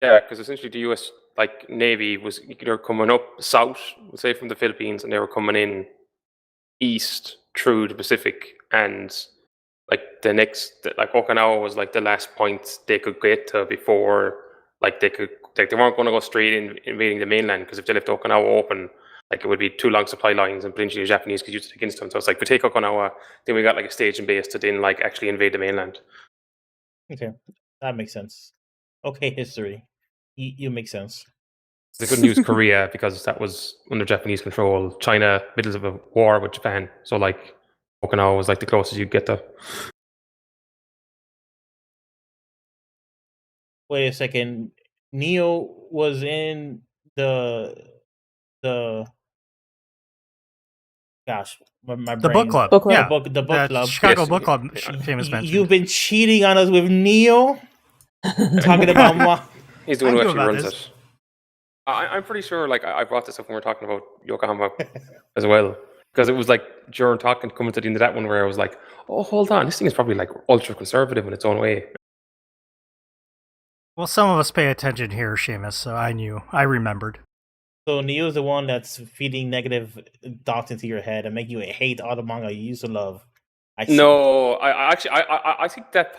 Yeah, because essentially the U.S. like Navy was either coming up south, say from the Philippines, and they were coming in east through the Pacific, and like the next, like Okinawa was like the last point they could get to before, like they weren't going to go straight in invading the mainland, because if they left Okinawa open, like it would be too long supply lines, and potentially the Japanese could use it against them. So it's like, if we take Okinawa, then we got like a staging base to then like actually invade the mainland. Okay, that makes sense. Okay, history, you make sense. They couldn't use Korea because that was under Japanese control. China, middle of a war with Japan, so like Okinawa was like the closest you'd get to. Wait a second. Neo was in the gosh, my The brain. book club. Book club. Yeah. The book club. Chicago Yes. Book Club, famous mention. You've been cheating on us with Neo. Talking about He's the one I who knew actually about runs this. it. I'm pretty sure, like, I brought this up when we were talking about Yokohama as well. Because it was like, during talking, coming to the end of that one, where I was like, oh, hold on, this thing is probably like ultra conservative in its own way. Well, some of us pay attention here, Seamus, so I remembered. So Neo's the one that's feeding negative thoughts into your head and make you hate all the manga you used to love. I see. No, I think that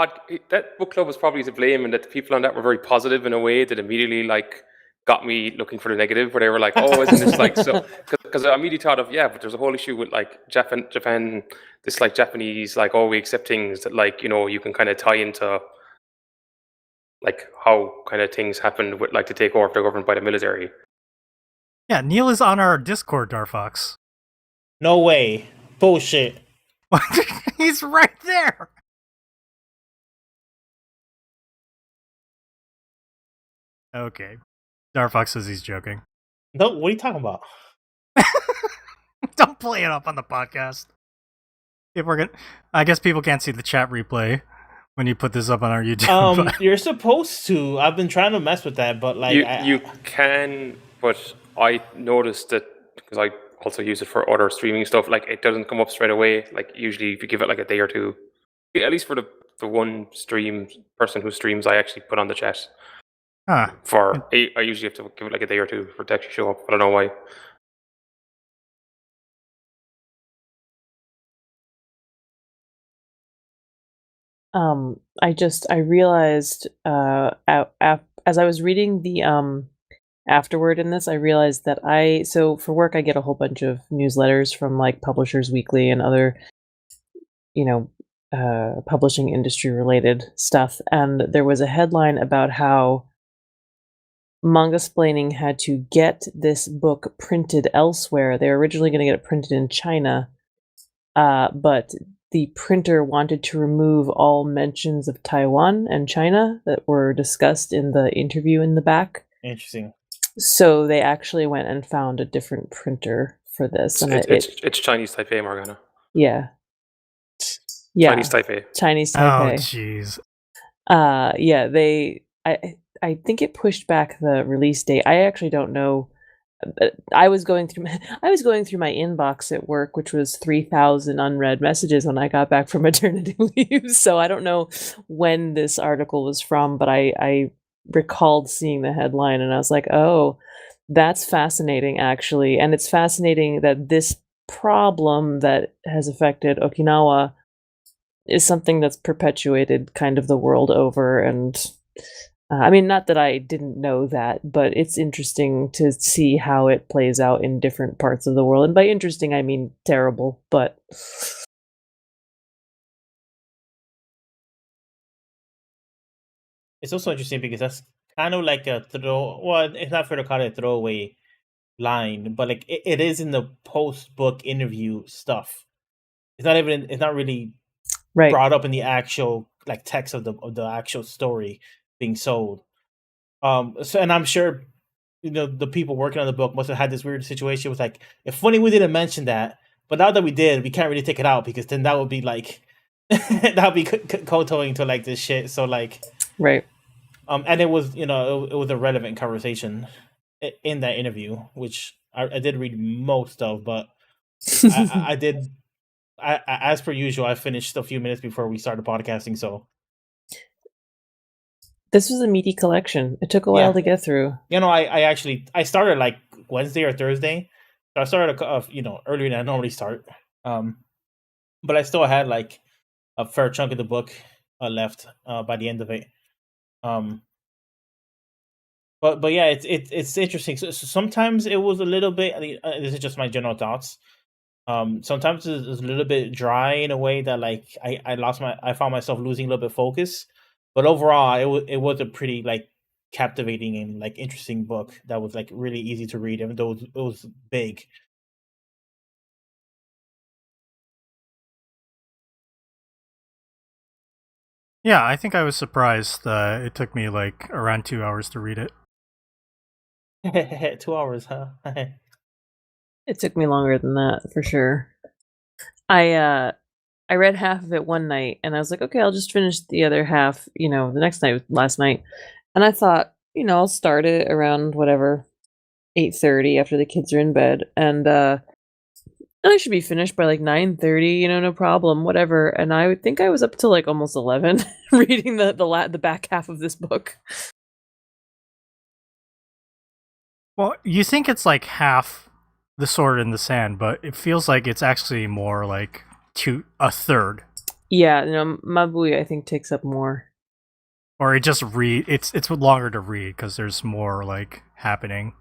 book club was probably to blame, and that the people on that were very positive in a way that immediately like got me looking for the negative, where they were like, oh, isn't this like so? Because I immediately thought of, yeah, but there's a whole issue with like Japan, this like Japanese, like, oh, we accept things that like, you can kind of tie into like how kind of things happened with like the takeover of the government by the military. Yeah, Neil is on our Discord, Darfox. No way. Bullshit. He's right there. Okay. Darfox says he's joking. No, what are you talking about? Don't play it up on the podcast. If we're gonna, I guess people can't see the chat replay when you put this up on our YouTube. but- You're supposed to. I've been trying to mess with that, but like you can, but I noticed that because I also use it for other streaming stuff. Like, it doesn't come up straight away. Like, usually if you give it like a day or two, at least for the one person who streams, I actually put on the chat. Huh. I usually have to give it like a day or two for it to actually show up. I don't know why. I realized as I was reading the afterward in this, I realized that so for work I get a whole bunch of newsletters from like Publishers Weekly and other publishing industry related stuff, and there was a headline about how Manga-splaining had to get this book printed elsewhere. They were originally going to get it printed in China, but the printer wanted to remove all mentions of Taiwan and China that were discussed in the interview in the back. interesting. So they actually went and found a different printer for this. It's Chinese Taipei, Morgana. Yeah. Chinese Taipei. Chinese Oh, Taipei. jeez. Yeah, I think it pushed back the release date. I actually don't know I was going through my inbox at work, which was 3,000 unread messages when I got back from maternity leave. So I don't know when this article was from, but I recalled seeing the headline and I was like, oh, that's fascinating, actually. And it's fascinating that this problem that has affected Okinawa is something that's perpetuated kind of the world over. And I mean, not that I didn't know that, but it's interesting to see how it plays out in different parts of the world. And by interesting, I mean terrible, but It's also interesting because that's kind of like a it's not fair to call it a throwaway line, but like it is in the post book interview stuff. It's not really right. brought up in the actual like text of the actual story being sold. So, and I'm sure the people working on the book must have had this weird situation with like, if funny we didn't mention that, but now that we did, we can't really take it out because then that would be like that would be kowtowing to like this shit. So like, Right. and it was it was a relevant conversation in that interview, which I did read most of, but I did. As per usual, I finished a few minutes before we started podcasting. So this was a meaty collection. It took a while to get through. I started like Wednesday or Thursday, so I started earlier than I normally start. But I still had like a fair chunk of the book left by the end of it. But yeah, it's interesting. So sometimes it was a little bit. I mean, this is just my general thoughts. Sometimes it's a little bit dry in a way that like I found myself losing a little bit of focus. But overall, it was a pretty like captivating and like interesting book that was like really easy to read, even though it was big. Yeah, I think I was surprised. It took me like around 2 hours to read it. 2 hours, huh? It took me longer than that for sure. I read half of it one night and I was like, okay, I'll just finish the other half, the next night, last night. And I thought, I'll start it around whatever 8:30 after the kids are in bed, and I should be finished by like 9:30, no problem, whatever. And I would think I was up till like almost 11 reading the back half of this book. Well, you think it's like half the sword in the sand, but it feels like it's actually more like a third. Yeah, Mabui I think takes up more. Or it just it's longer to read because there's more like happening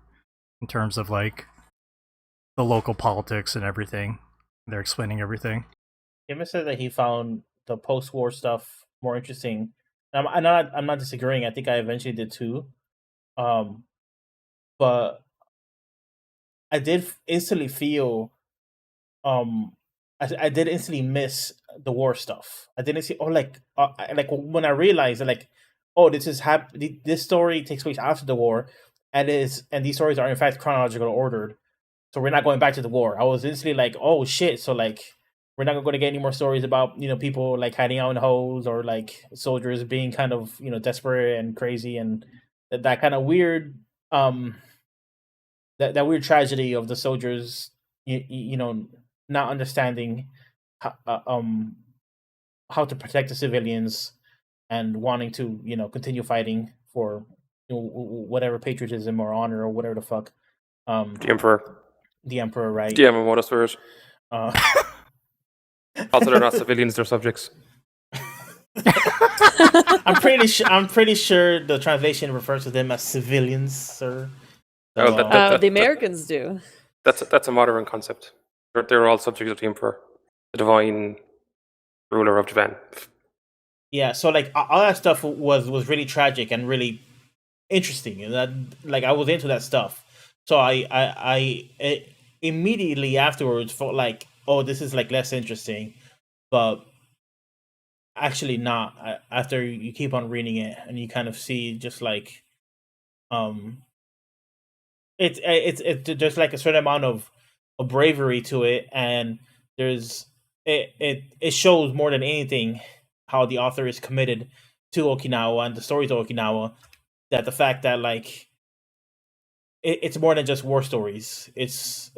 in terms of like the local politics and everything. They're explaining everything. Kim said that he found the post-war stuff more interesting. I'm not disagreeing. I think I eventually did too. But I did instantly feel I did instantly miss the war stuff. I didn't see like when I realized that like, oh, this story takes place after the war, and these stories are in fact chronological ordered. So we're not going back to the war. I was instantly like, oh shit. So like we're not going to get any more stories about people like hiding out in holes or like soldiers being kind of desperate and crazy and that kind of weird that weird tragedy of the soldiers not understanding how to protect the civilians and wanting to continue fighting for whatever patriotism or honor or whatever the fuck the emperor, right? The Yamamoto spirit. Uh, Also, they're not civilians; they're subjects. I'm pretty sure the translation refers to them as civilians, sir. The Americans do. That's a modern concept. They're all subjects of the emperor, the divine ruler of Japan. Yeah, so like all that stuff was really tragic and really interesting, and that like I was into that stuff. So I immediately afterwards felt like, oh, this is like less interesting, but actually not. After you keep on reading it and you kind of see just like it's there's like a certain amount of bravery to it, and there's it shows more than anything how the author is committed to Okinawa and the stories of Okinawa. That the fact that like it's more than just war stories. It's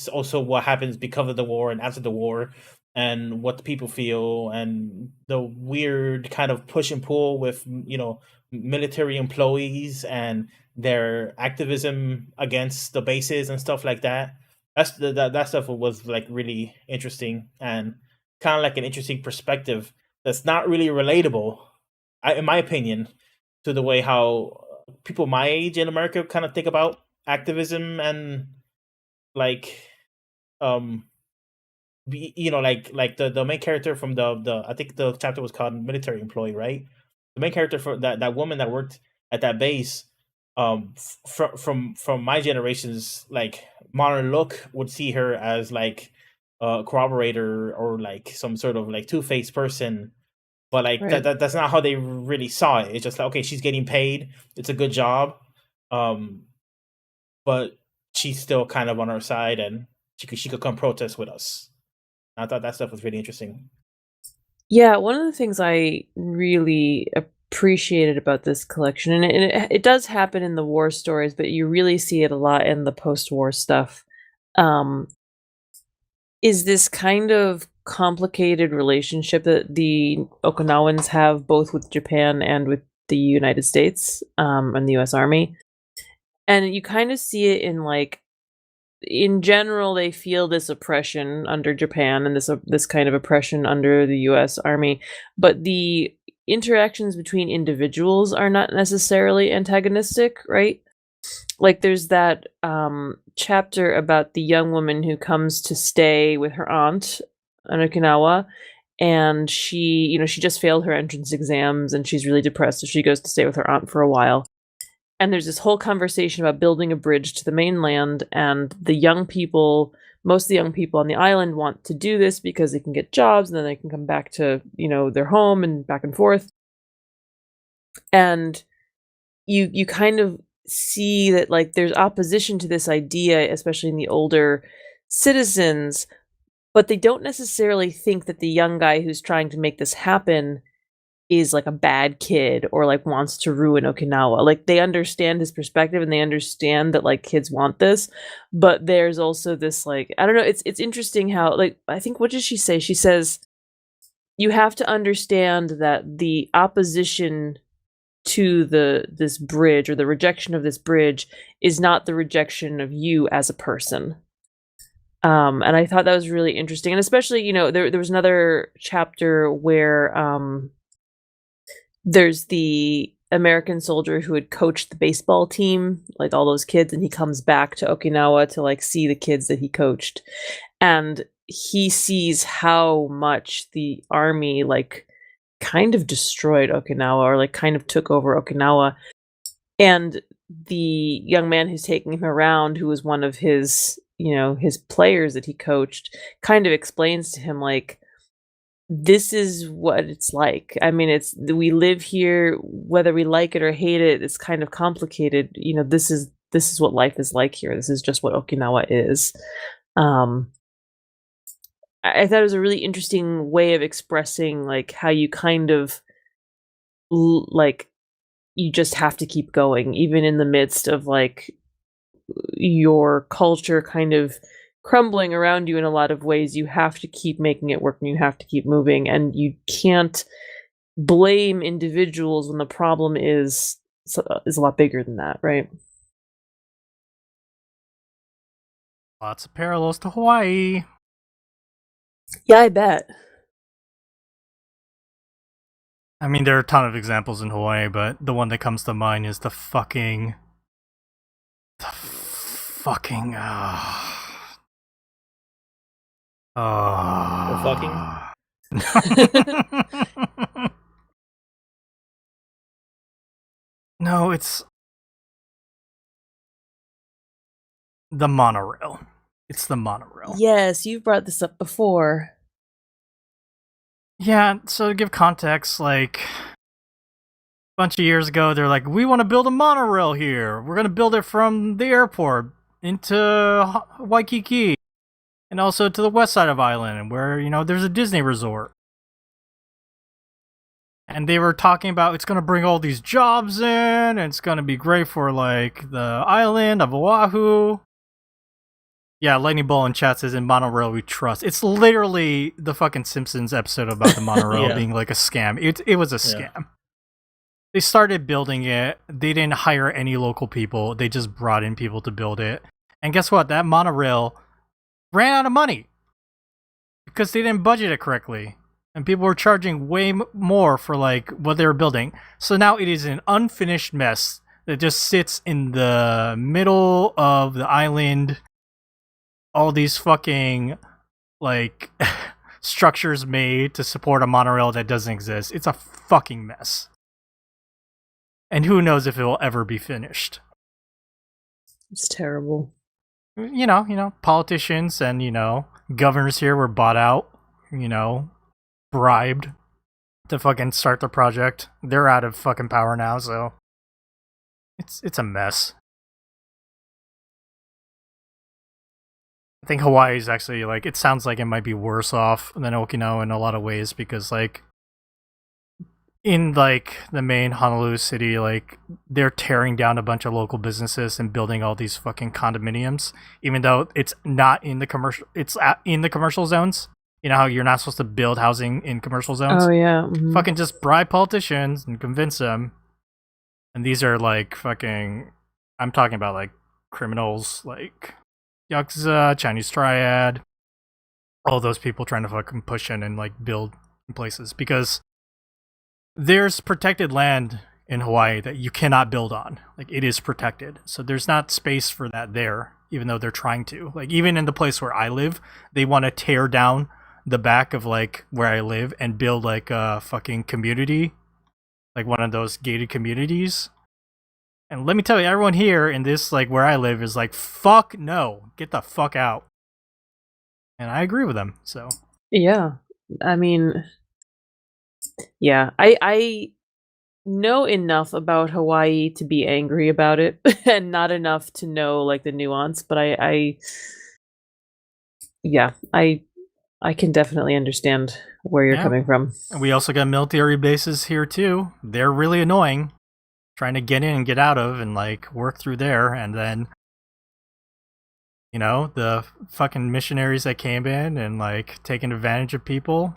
also what happens because of the war and after the war, and what the people feel, and the weird kind of push and pull with military employees and their activism against the bases and stuff like that. That stuff was like really interesting and kind of like an interesting perspective that's not really relatable, in my opinion, to the way how people my age in America kind of think about activism and like um like the main character from the I think the chapter was called military employee, right? The main character for that woman that worked at that base, from my generation's like modern look, would see her as like a corroborator or like some sort of like two-faced person, but like Right. that's not how they really saw it. It's just like, okay, she's getting paid, it's a good job, um but she's still kind of on our side, and she could come protest with us. I thought that stuff was really interesting. Yeah, one of the things I really appreciated about this collection, and it does happen in the war stories, but you really see it a lot in the post-war stuff, um, is this kind of complicated relationship that the Okinawans have both with Japan and with the United States, and the US Army. And you kind of see it in like in general, they feel this oppression under Japan and this kind of oppression under the U.S. Army, but the interactions between individuals are not necessarily antagonistic, right? Like there's that chapter about the young woman who comes to stay with her aunt in Okinawa, and she just failed her entrance exams and she's really depressed, so she goes to stay with her aunt for a while. And there's this whole conversation about building a bridge to the mainland, and most of the young people on the island want to do this because they can get jobs and then they can come back to, their home and back and forth. And you kind of see that like there's opposition to this idea, especially in the older citizens, but they don't necessarily think that the young guy who's trying to make this happen is like a bad kid or like wants to ruin Okinawa. Like they understand his perspective and they understand that like kids want this, but there's also this like I don't know, it's interesting how like I think what does she say? She says you have to understand that the opposition to this bridge or the rejection of this bridge is not the rejection of you as a person. And I thought that was really interesting, and especially there was another chapter where there's the American soldier who had coached the baseball team, like all those kids, and he comes back to Okinawa to like see the kids that he coached. And he sees how much the army like kind of destroyed Okinawa or like kind of took over Okinawa. And the young man who's taking him around, who was one of his, his players that he coached, kind of explains to him like, this is what it's like. I mean, we live here, whether we like it or hate it. It's kind of complicated. This is what life is like here. This is just what Okinawa is. I thought it was a really interesting way of expressing like how you kind of like you just have to keep going, even in the midst of like your culture kind of crumbling around you in a lot of ways. You have to keep making it work and you have to keep moving, and you can't blame individuals when the problem is a lot bigger than that, right? Lots of parallels to Hawaii. Yeah, I bet. I mean, there are a ton of examples in Hawaii, but the one that comes to mind is the fucking No, it's the monorail. It's the monorail. Yes, you've brought this up before. Yeah, so to give context, like a bunch of years ago, they're like, we want to build a monorail here. We're going to build it from the airport into Waikiki and also to the west side of Island, where, there's a Disney resort. And they were talking about it's going to bring all these jobs in, and it's going to be great for, like, the island of Oahu. Yeah, Lightning Ball in chat says, in monorail we trust. It's literally the fucking Simpsons episode about the monorail Yeah. being like a scam. It was a scam. They started building it. They didn't hire any local people. They just brought in people to build it. And guess what? That monorail ran out of money because they didn't budget it correctly. And people were charging way more for like what they were building. So now it is an unfinished mess that just sits in the middle of the island. All these fucking like structures made to support a monorail that doesn't exist. It's a fucking mess. And who knows if it will ever be finished. It's terrible. You know, politicians and, governors here were bought out, bribed to fucking start the project. They're out of fucking power now, so it's a mess. I think Hawaii is actually, like, it sounds like it might be worse off than Okinawa in a lot of ways because, like, in, like, the main Honolulu city, like, they're tearing down a bunch of local businesses and building all these fucking condominiums, even though it's not in the commercial, it's in the commercial zones. You know how you're not supposed to build housing in commercial zones? Oh, yeah. Mhm. Fucking just bribe politicians and convince them. And these are, like, fucking, I'm talking about, like, criminals, like Yakuza, Chinese Triad, all those people trying to fucking push in and, like, build in places. Because there's protected land in Hawaii that you cannot build on. Like, it is protected. So there's not space for that there, even though they're trying to. Like, even in the place where I live, they want to tear down the back of, like, where I live and build, like, a fucking community. Like, one of those gated communities. And let me tell you, everyone here in this, like, where I live is like, fuck no. Get the fuck out. And I agree with them, so. Yeah. I mean, yeah. I know enough about Hawaii to be angry about it and not enough to know, like, the nuance, but I can definitely understand where you're coming from. And we also got military bases here too. They're really annoying. Trying to get in and get out of and, like, work through there, and then, the fucking missionaries that came in and, like, taking advantage of people.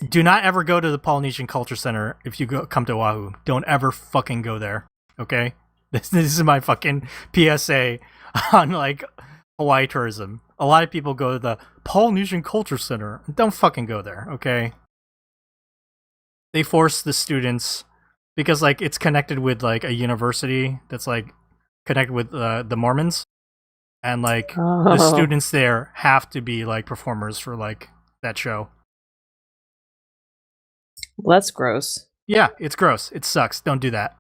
Do not ever go to the Polynesian Culture Center if you come to Oahu. Don't ever fucking go there, okay? This is my fucking PSA on, like, Hawaii tourism. A lot of people go to the Polynesian Culture Center. Don't fucking go there, okay? They force the students, because, like, it's connected with, like, a university that's, like, connected with the Mormons. And, like, the students there have to be, like, performers for, like, that show. Well, that's gross. Yeah, it's gross. It sucks. Don't do that.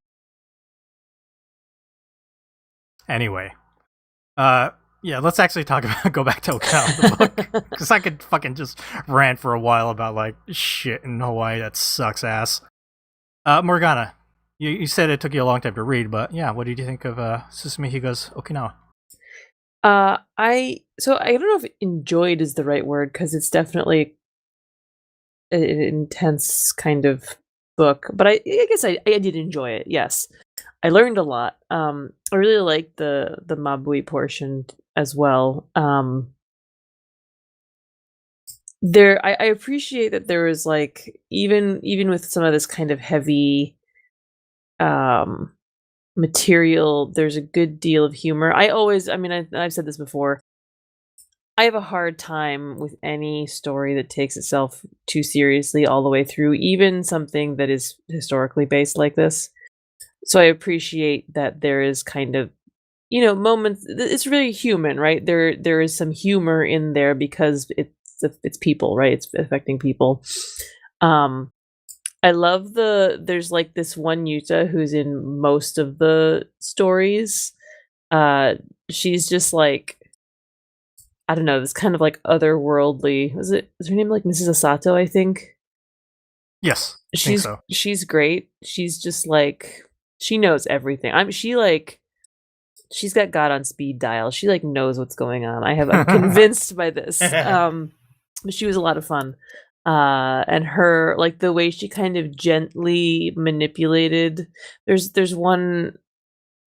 Anyway. Yeah, let's actually go back to Okinawa, the book. Because I could fucking just rant for a while about, like, shit in Hawaii that sucks ass. Morgana, you said it took you a long time to read, but yeah, what did you think of Susumu Higa's Okinawa? I don't know if enjoyed is the right word, because it's definitely an intense kind of book, but I guess I did enjoy it. Yes, I learned a lot. I really liked the Mabui portion as well. I appreciate that there was, like, even with some of this kind of heavy material, there's a good deal of humor. I've said this before, I have a hard time with any story that takes itself too seriously all the way through, even something that is historically based like this. So I appreciate that there is kind of, moments. It's really human, right? There is some humor in there because it's people, right? It's affecting people. I love there's, like, this one Yuta who's in most of the stories. She's just, like, I don't know, this kind of, like, otherworldly. Is her name, like, Mrs. Asato, I think? Yes, I think so. She's great. She's just, like, she knows everything. She's got God on speed dial. She, like, knows what's going on. I'm convinced by this. But she was a lot of fun. and her, like, the way she kind of gently manipulated. There's one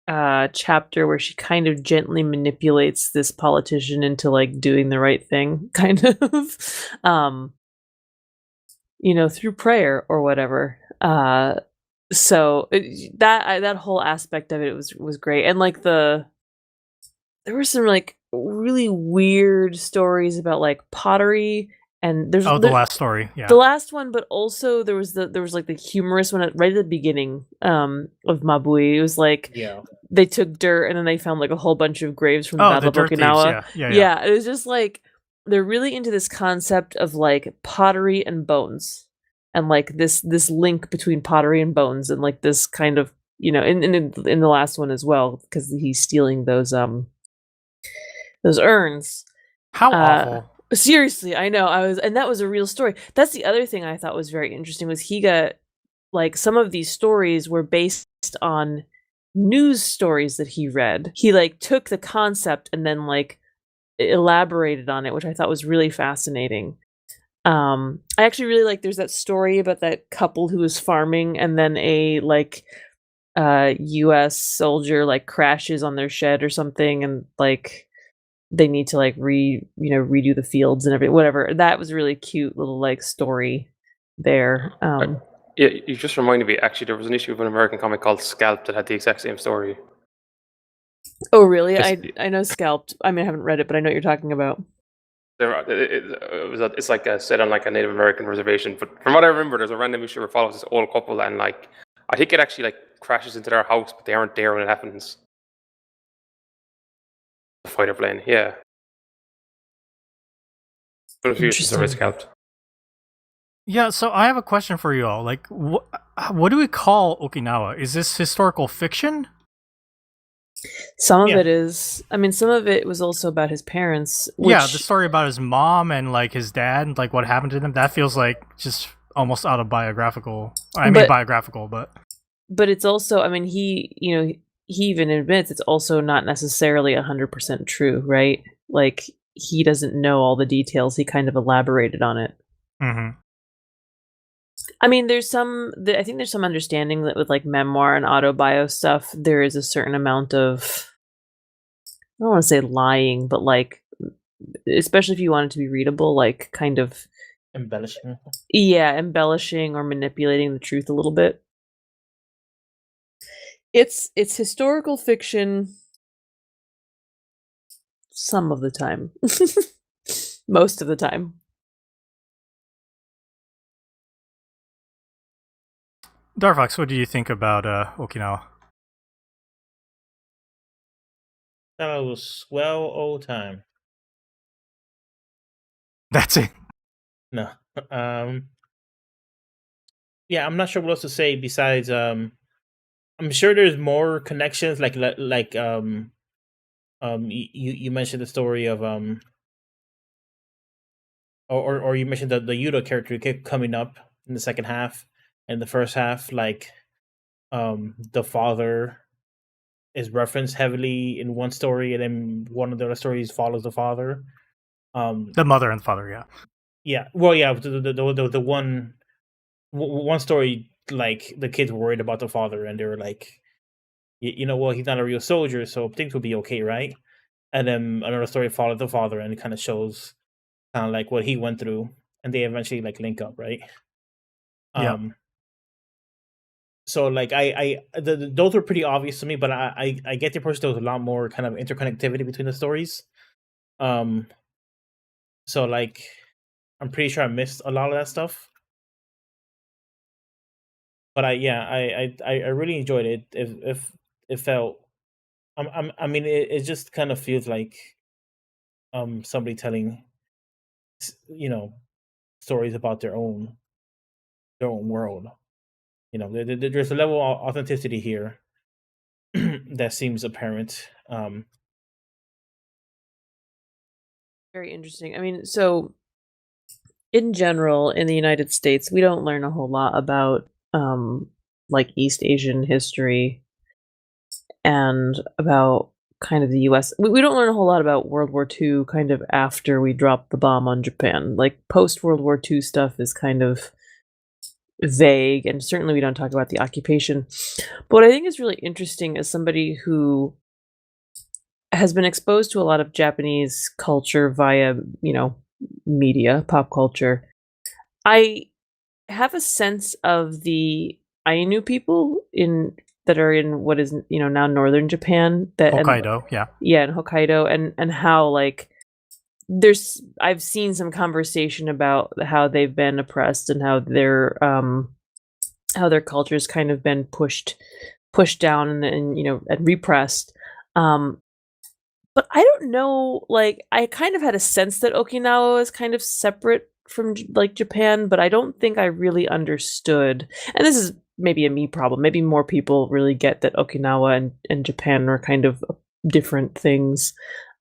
chapter where she kind of gently manipulates this politician into like doing the right thing, kind of, um, through prayer or whatever. So that whole aspect of it was great, and like there were some like really weird stories about like pottery, and the last story, yeah. the last one, but also there was like the humorous one right at the beginning of Mabui. It was like they took dirt and then they found like a whole bunch of graves from the Battle of Okinawa. Yeah, it was just like they're really into this concept of like pottery and bones, and like this link between pottery and bones, and like this kind of in the last one as well, because he's stealing those urns. How awful. Seriously, I know. And that was a real story. That's the other thing I thought was very interesting, was he got like some of these stories were based on news stories that he read. He like took the concept and then like elaborated on it, which I thought was really fascinating. I actually really like, there's that story about that couple who was farming and then a like US soldier like crashes on their shed or something, and like they need to like redo the fields and everything, whatever. That was a really cute little like story there. Yeah, you just reminded me, actually, there was an issue of an American comic called Scalp that had the exact same story. Oh, really? I know Scalped. I mean, I haven't read it, but I know what you're talking about. It's like set on like a Native American reservation, but from what I remember, there's a random issue where it follows this old couple, and like I think it actually like crashes into their house, but they aren't there when it happens. The fighter plane, yeah. Interesting. Yeah, so I have a question for you all. Like, what do we call Okinawa? Is this historical fiction? Some of it is. I mean, some of it was also about his parents. Yeah, the story about his mom and like his dad and like what happened to them. That feels like just almost autobiographical. Biographical, but it's also. I mean, he even admits it's also not necessarily 100% true, right? Like he doesn't know all the details. He kind of elaborated on it. Mm-hmm. I mean, I think there's some understanding that with like memoir and autobio stuff, there is a certain amount of, I don't want to say lying, but like, especially if you want it to be readable, like kind of embellishing. Yeah, embellishing or manipulating the truth a little bit. It's historical fiction some of the time. Most of the time. Darfox, what do you think about Okinawa? That was swell old time. That's it. No. Yeah, I'm not sure what else to say besides I'm sure there's more connections like you mentioned the story of or you mentioned the Yudo character who kept coming up in the second half. In the first half, like the father is referenced heavily in one story, and then one of the other stories follows the father. The mother and father, yeah. Yeah, well, yeah, the one story, like the kids were worried about the father, and they were like, well, he's not a real soldier, so things will be okay, right? And then another story followed the father, and it kind of shows kind of like what he went through, and they eventually like link up, right? Yeah. So like those were pretty obvious to me, but I get the impression there was a lot more kind of interconnectivity between the stories. So like I'm pretty sure I missed a lot of that stuff. But I really enjoyed it. If it felt, I mean, it just kind of feels like somebody telling stories about their own world. There's a level of authenticity here that seems apparent. Very interesting. I mean, so in general, in the United States, we don't learn a whole lot about like East Asian history and about kind of the U.S. We don't learn a whole lot about World War II kind of after we dropped the bomb on Japan. Like post World War II stuff is kind of vague, and certainly we don't talk about the occupation. But what I think is really interesting as somebody who has been exposed to a lot of Japanese culture via, media, pop culture. I have a sense of the Ainu people that are in what is, now northern Japan, that Hokkaido, yeah. Yeah, in Hokkaido, and how like I've seen some conversation about how they've been oppressed and how their culture's kind of been pushed down and repressed. But I don't know, like, I kind of had a sense that Okinawa is kind of separate from, like, Japan, but I don't think I really understood. And this is maybe a me problem. Maybe more people really get that Okinawa and Japan are kind of different things.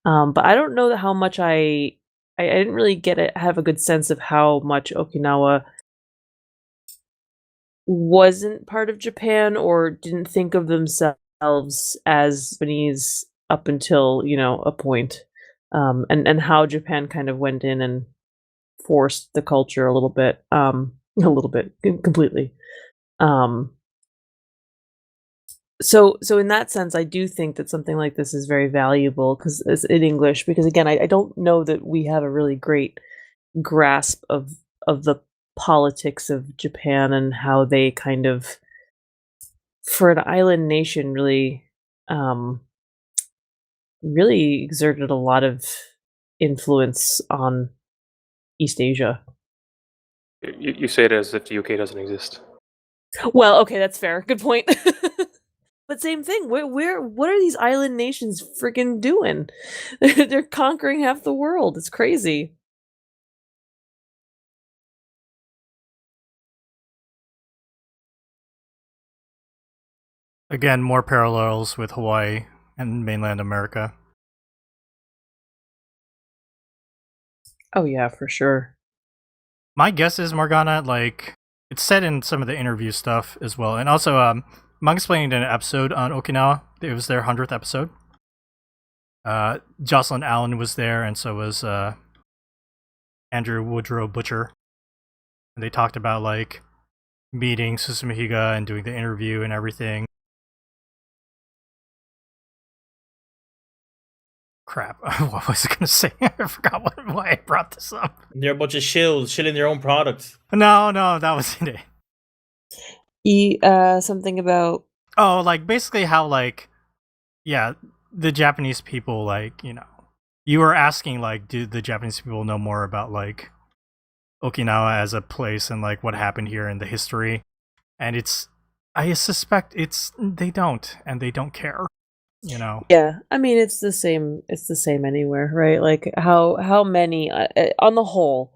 But I don't know how much I didn't really have a good sense of how much Okinawa wasn't part of Japan or didn't think of themselves as Japanese up until, a point. And how Japan kind of went in and forced the culture a little bit, completely. So in that sense, I do think that something like this is very valuable because it's in English, because again, I don't know that we have a really great grasp of the politics of Japan and how they kind of, for an island nation, really really exerted a lot of influence on East Asia. You say it as if the UK doesn't exist. Well, okay, that's fair. Good point. But same thing. What are these island nations freaking doing? They're conquering half the world. It's crazy. Again, more parallels with Hawaii and mainland America. Oh yeah, for sure. My guess is, Morgana, like, it's said in some of the interview stuff as well. And also, Manga explained in an episode on Okinawa. It was their 100th episode. Jocelyn Allen was there, and so was Andrew Woodrow Butcher. And they talked about, like, meeting Susumu Higa and doing the interview and everything. Crap, what was I going to say? I forgot why I brought this up. They're a bunch of shills, shilling their own products. No, that wasn't it. Something about... Oh, like, basically how, like, yeah, the Japanese people, like, you were asking, like, do the Japanese people know more about, like, Okinawa as a place and, like, what happened here in the history? And I suspect they don't, and they don't care. Yeah, I mean, it's the same anywhere, right? Like how many on the whole,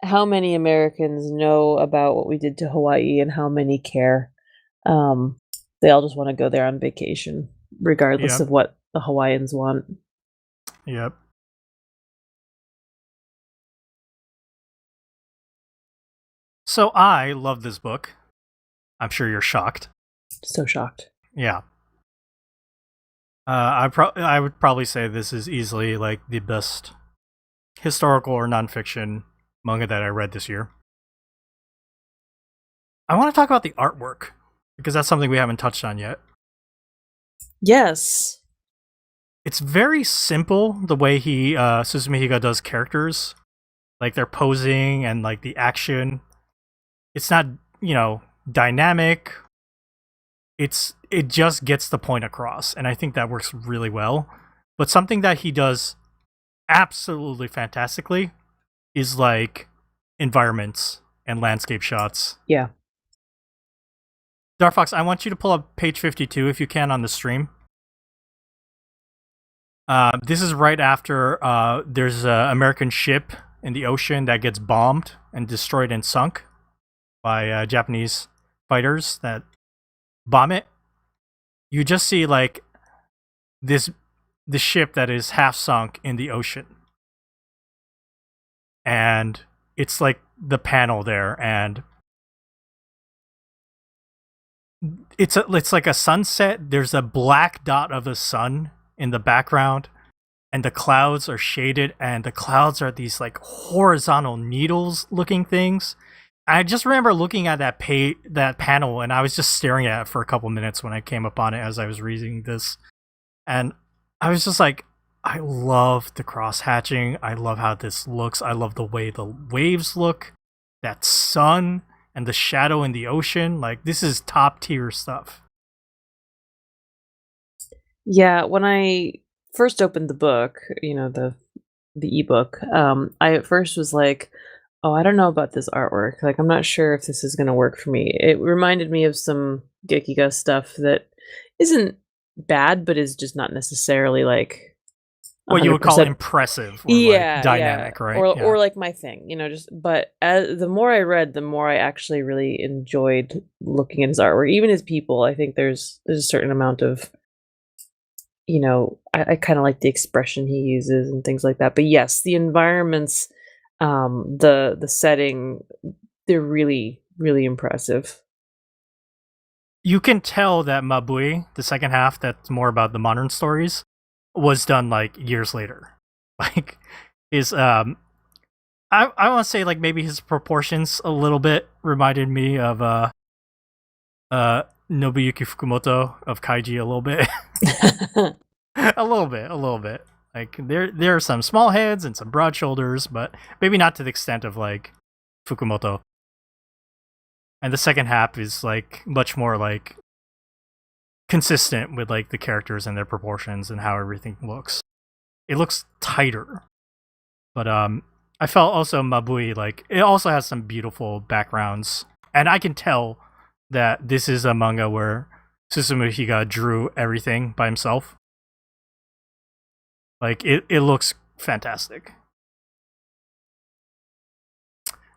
how many Americans know about what we did to Hawaii and how many care? They all just want to go there on vacation regardless of what the Hawaiians want. Yep. So I love this book. I'm sure you're shocked. So shocked. Yeah. I would probably say this is easily, like, the best historical or nonfiction manga that I read this year. I want to talk about the artwork, because that's something we haven't touched on yet. Yes. It's very simple, the way Susumu Higa does characters. Like, they're posing and, like, the action. It's not, dynamic. It just gets the point across, and I think that works really well. But something that he does absolutely fantastically is, like, environments and landscape shots. Yeah. Dark Fox, I want you to pull up page 52 if you can on the stream. This is right after there's an American ship in the ocean that gets bombed and destroyed and sunk by Japanese fighters that bomb it. You just see, like, the ship that is half sunk in the ocean, and it's like the panel there, and it's like a sunset. There's a black dot of the sun in the background, and the clouds are shaded, and the clouds are these like horizontal needles looking things. I just remember looking at that panel, and I was just staring at it for a couple minutes when I came upon it as I was reading this, and I was just like, I love the cross hatching. I love how this looks. I love the way the waves look, that sun, and the shadow in the ocean. Like, this is top tier stuff. Yeah, when I first opened the book, the ebook, I at first was like, "Oh, I don't know about this artwork. Like, I'm not sure if this is gonna work for me." It reminded me of some Gekiga stuff that isn't bad, but is just not necessarily like What you would call 100%. impressive or Yeah, like dynamic, yeah. right? Or like my thing, just but the more I read, the more I actually really enjoyed looking at his artwork. Even his people, I think there's a certain amount of, I kind of like the expression he uses and things like that. But yes, the environments, the setting, they're really, really impressive. You can tell that Mabui, the second half, that's more about the modern stories, was done like years later. Like his I want to say like maybe his proportions a little bit reminded me of Nobuyuki Fukumoto of Kaiji a little bit. a little bit. Like there are some small heads and some broad shoulders, but maybe not to the extent of like Fukumoto. And the second half is like much more like consistent with like the characters and their proportions and how everything looks. It looks tighter. But I felt also Mabui, like, it also has some beautiful backgrounds. And I can tell that this is a manga where Susumu Higa drew everything by himself. Like, it looks fantastic.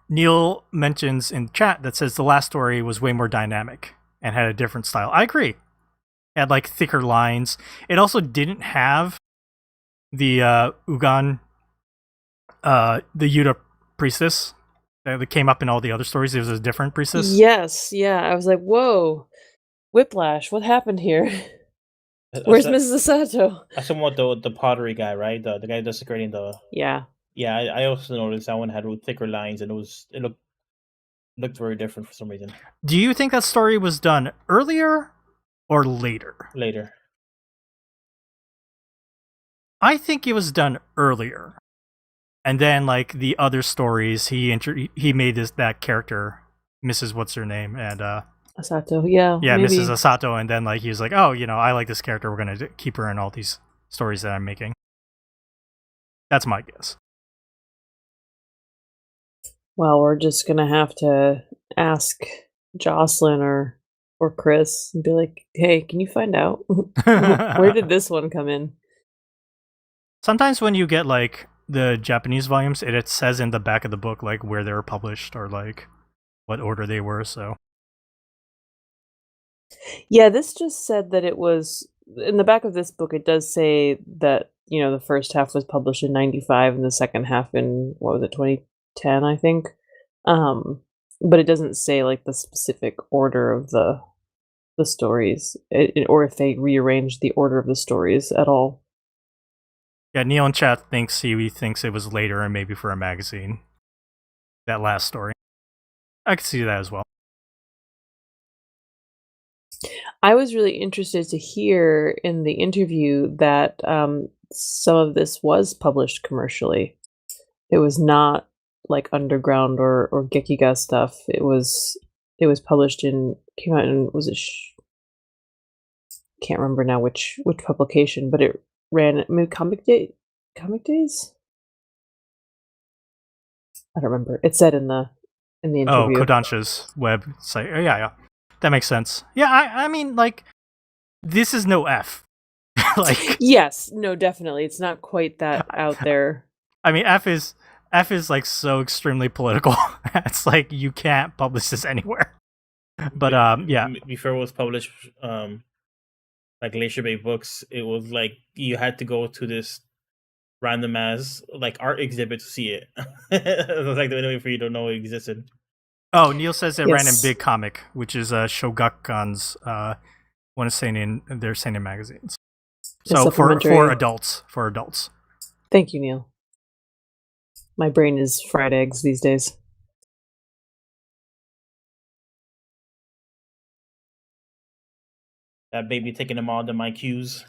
Neil mentions in chat that says the last story was way more dynamic and had a different style. I agree. It had like thicker lines. It also didn't have the Ugan, the Yuta priestess that came up in all the other stories. It was a different priestess. Yes, yeah. I was like, whoa, Whiplash, what happened here? Where's Mrs. Asato? That's somewhat the pottery guy, right? The guy that's decorating the. Yeah. Yeah, I also noticed that one had thicker lines, and it looked very different for some reason. Do you think that story was done earlier or later? Later. I think it was done earlier, and then like the other stories, he made that character, Mrs. What's her name, and Asato, yeah, maybe. Mrs. Asato, and then like he was like, oh, I like this character. We're gonna keep her in all these stories that I'm making. That's my guess. Well, we're just gonna have to ask Jocelyn or Chris and be like, "Hey, can you find out where did this one come in?" Sometimes when you get like the Japanese volumes, it says in the back of the book like where they were published or like what order they were. So yeah, this just said that it was in the back of this book. It does say that the first half was published in '95 and the second half in 2010, I think. But it doesn't say like the specific order of the stories, or if they rearranged the order of the stories at all. Yeah, Neil in chat thinks he thinks it was later and maybe for a magazine. That last story. I could see that as well. I was really interested to hear in the interview that some of this was published commercially. It was not like underground or Gekiga stuff. It was published came out in, was it can't remember now which publication, but it ran maybe Comic Days. I don't remember. It said in the interview. Oh, Kodansha's website. Oh, yeah, that makes sense. Yeah, I mean, like, this is no F. Like, yes, no, definitely, it's not quite that out there. I mean, F is like so extremely political. It's like you can't publish this anywhere. But yeah. Before it was published, like Glacier Bay Books, it was like you had to go to this random ass like art exhibit to see it. It was like the only way for you to know it existed. Oh, Neil says it ran in Big Comic, which is Shogakukan's one of their seinen magazines. So for supplementary. adults, for adults. Thank you, Neil. My brain is fried eggs these days. That baby taking them all to my cues.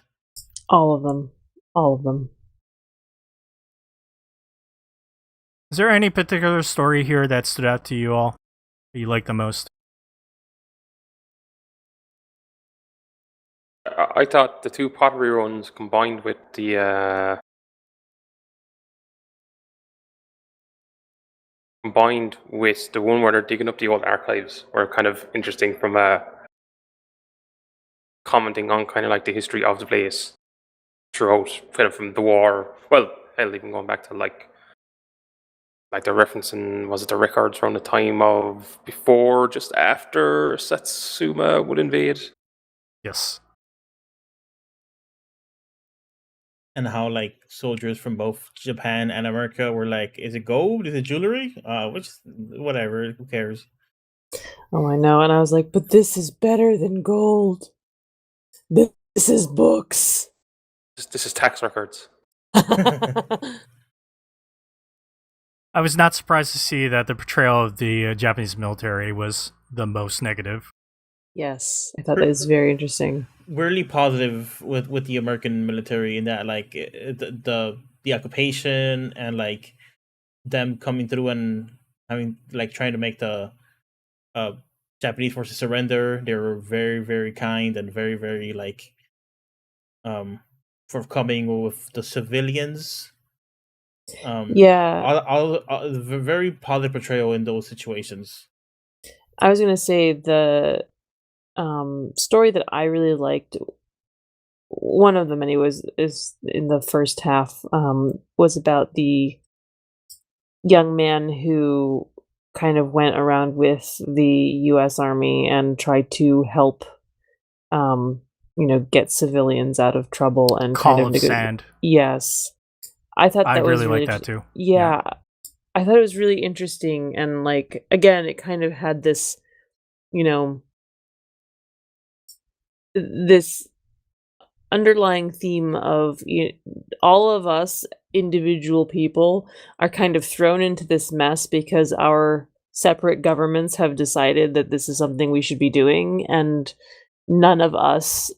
All of them. All of them. Is there any particular story here that stood out to you all that you like the most? I thought the two pottery runs combined with the one where they're digging up the old archives were kind of interesting from commenting on kind of like the history of the place throughout, kind of from the war. Well, hell, even going back to like they're referencing, was it the records around the time of before, just after Satsuma would invade? Yes. And how like soldiers from both Japan and America were like, is it gold? Is it jewelry? Whatever, who cares? Oh, I know. And I was like, but this is better than gold. This is books. This is tax records. I was not surprised to see that the portrayal of the Japanese military was the most negative. Yes, I thought that was very interesting. Weirdly positive with the American military in that like the occupation and like them coming through and having like trying to make the Japanese forces surrender. They were very, very kind and very, very like forthcoming with the civilians. Yeah, all very positive portrayal in those situations. I was gonna say the story that I really liked, one of them anyways, is in the first half, was about the young man who kind of went around with the US Army and tried to help get civilians out of trouble and Call kind of of Sand. Yes. I thought I that was really really like that too. Yeah. I thought it was really interesting, and like again it kind of had this this underlying theme of all of us individual people are kind of thrown into this mess because our separate governments have decided that this is something we should be doing, and none of us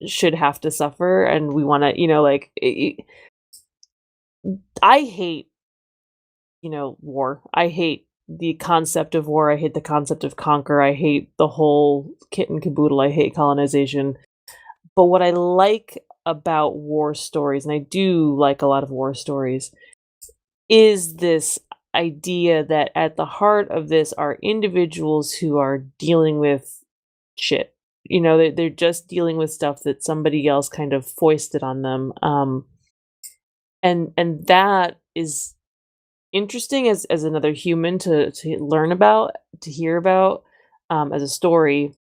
should have to suffer, and we want to I hate war. I hate the concept of war. I hate the concept of conquer. I hate the whole kit and caboodle. I hate colonization. But what I like about war stories, and I do like a lot of war stories, is this idea that at the heart of this are individuals who are dealing with shit. They're just dealing with stuff that somebody else kind of foisted on them. And that is interesting as another human to learn about, to hear about, as a story.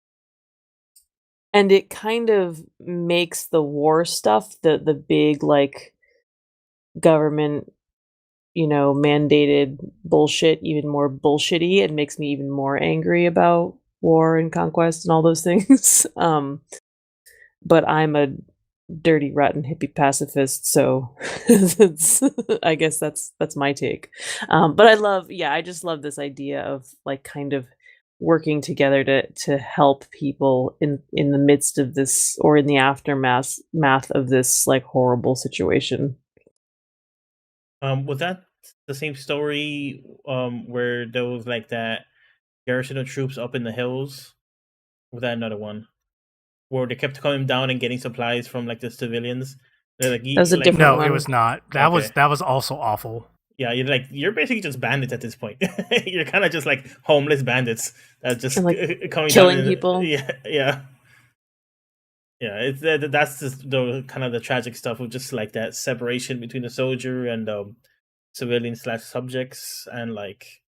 And it kind of makes the war stuff, the big like government, mandated bullshit even more bullshitty. It makes me even more angry about war and conquest and all those things. But I'm a dirty, rotten hippie pacifist, so I guess that's my take. But I just love this idea of like kind of working together to help people in the midst of this, or in the aftermath of this like horrible situation. Was that the same story where there was like that garrison of troops up in the hills? Was that another one where they kept coming down and getting supplies from like the civilians? They're like, That was a different No, one. it was not. That Okay. was also awful. Yeah, you're basically just bandits at this point. You're kind of just like homeless bandits that just And, like, coming killing down people. Yeah. It's that's just the kind of the tragic stuff of just like that separation between the soldier and civilian / subjects, and like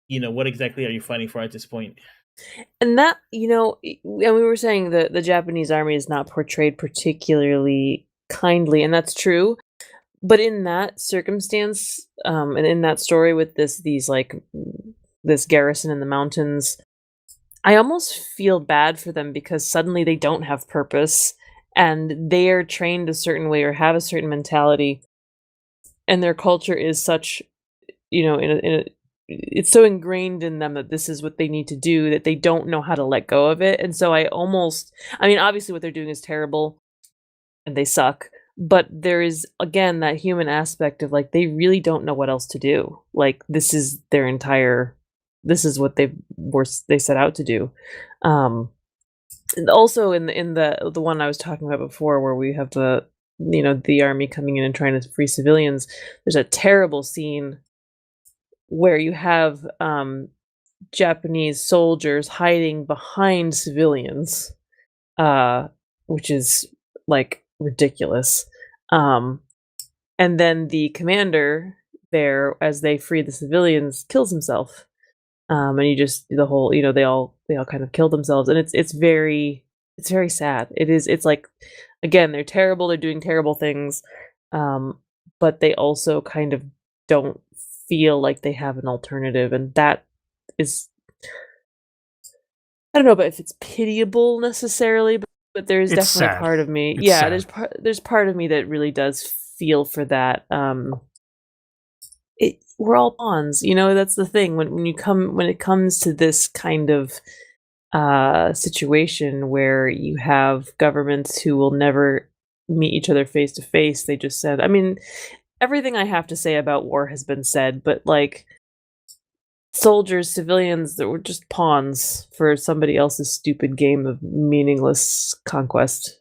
what exactly are you fighting for at this point? And that, and we were saying that the Japanese army is not portrayed particularly kindly, and that's true. But in that circumstance, and in that story with this garrison in the mountains, I almost feel bad for them because suddenly they don't have purpose, and they are trained a certain way or have a certain mentality, and their culture is such, it's so ingrained in them that this is what they need to do that they don't know how to let go of it. And so I mean, obviously what they're doing is terrible and they suck, but there is again that human aspect of like they really don't know what else to do. Like this is what they set out to do. And also in the one I was talking about before, where we have the army coming in and trying to free civilians, there's a terrible scene where you have Japanese soldiers hiding behind civilians, which is like ridiculous. And then the commander there, as they free the civilians, kills himself. And you just the whole, they all kind of kill themselves, and it's very sad. It's like, again, they're terrible, they're doing terrible things, but they also kind of don't feel like they have an alternative, and that is, I don't know about if it's pitiable necessarily, but there's It's definitely sad. part of me. It's Yeah, sad. there's part of me that really does feel for that. We're all pawns, that's the thing when it comes to this kind of situation where you have governments who will never meet each other face to face. They just said, I mean, everything I have to say about war has been said, but like soldiers, civilians that were just pawns for somebody else's stupid game of meaningless conquest.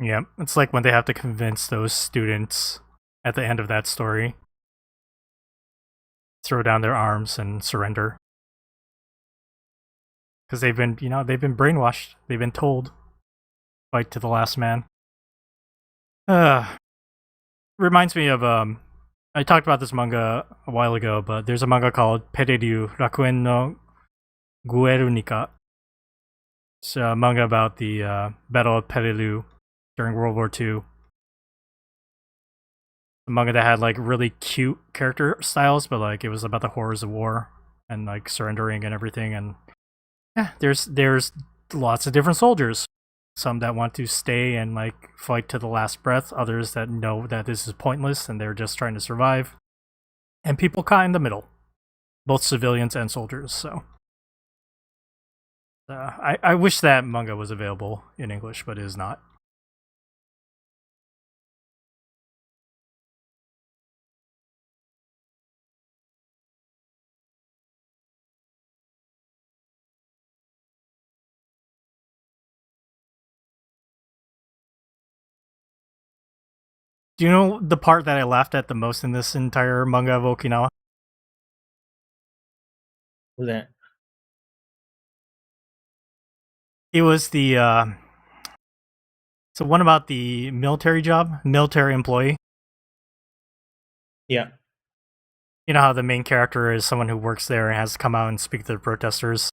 Yeah, it's like when they have to convince those students at the end of that story, throw down their arms and surrender. Because they've been brainwashed. They've been told, fight to the last man. Reminds me of I talked about this manga a while ago, but there's a manga called Periryu Rakuen no Guernica. It's a manga about the Battle of Periryu during World War II. A manga that had like really cute character styles, but like it was about the horrors of war and like surrendering and everything. And yeah, there's lots of different soldiers. Some that want to stay and like fight to the last breath, others that know that this is pointless and they're just trying to survive, and people caught in the middle, both civilians and soldiers. So I wish that manga was available in English, but it is not. Do you know the part that I laughed at the most in this entire manga of Okinawa? Who's that? It was the so one about the military employee. Yeah. You know how the main character is someone who works there and has to come out and speak to the protesters,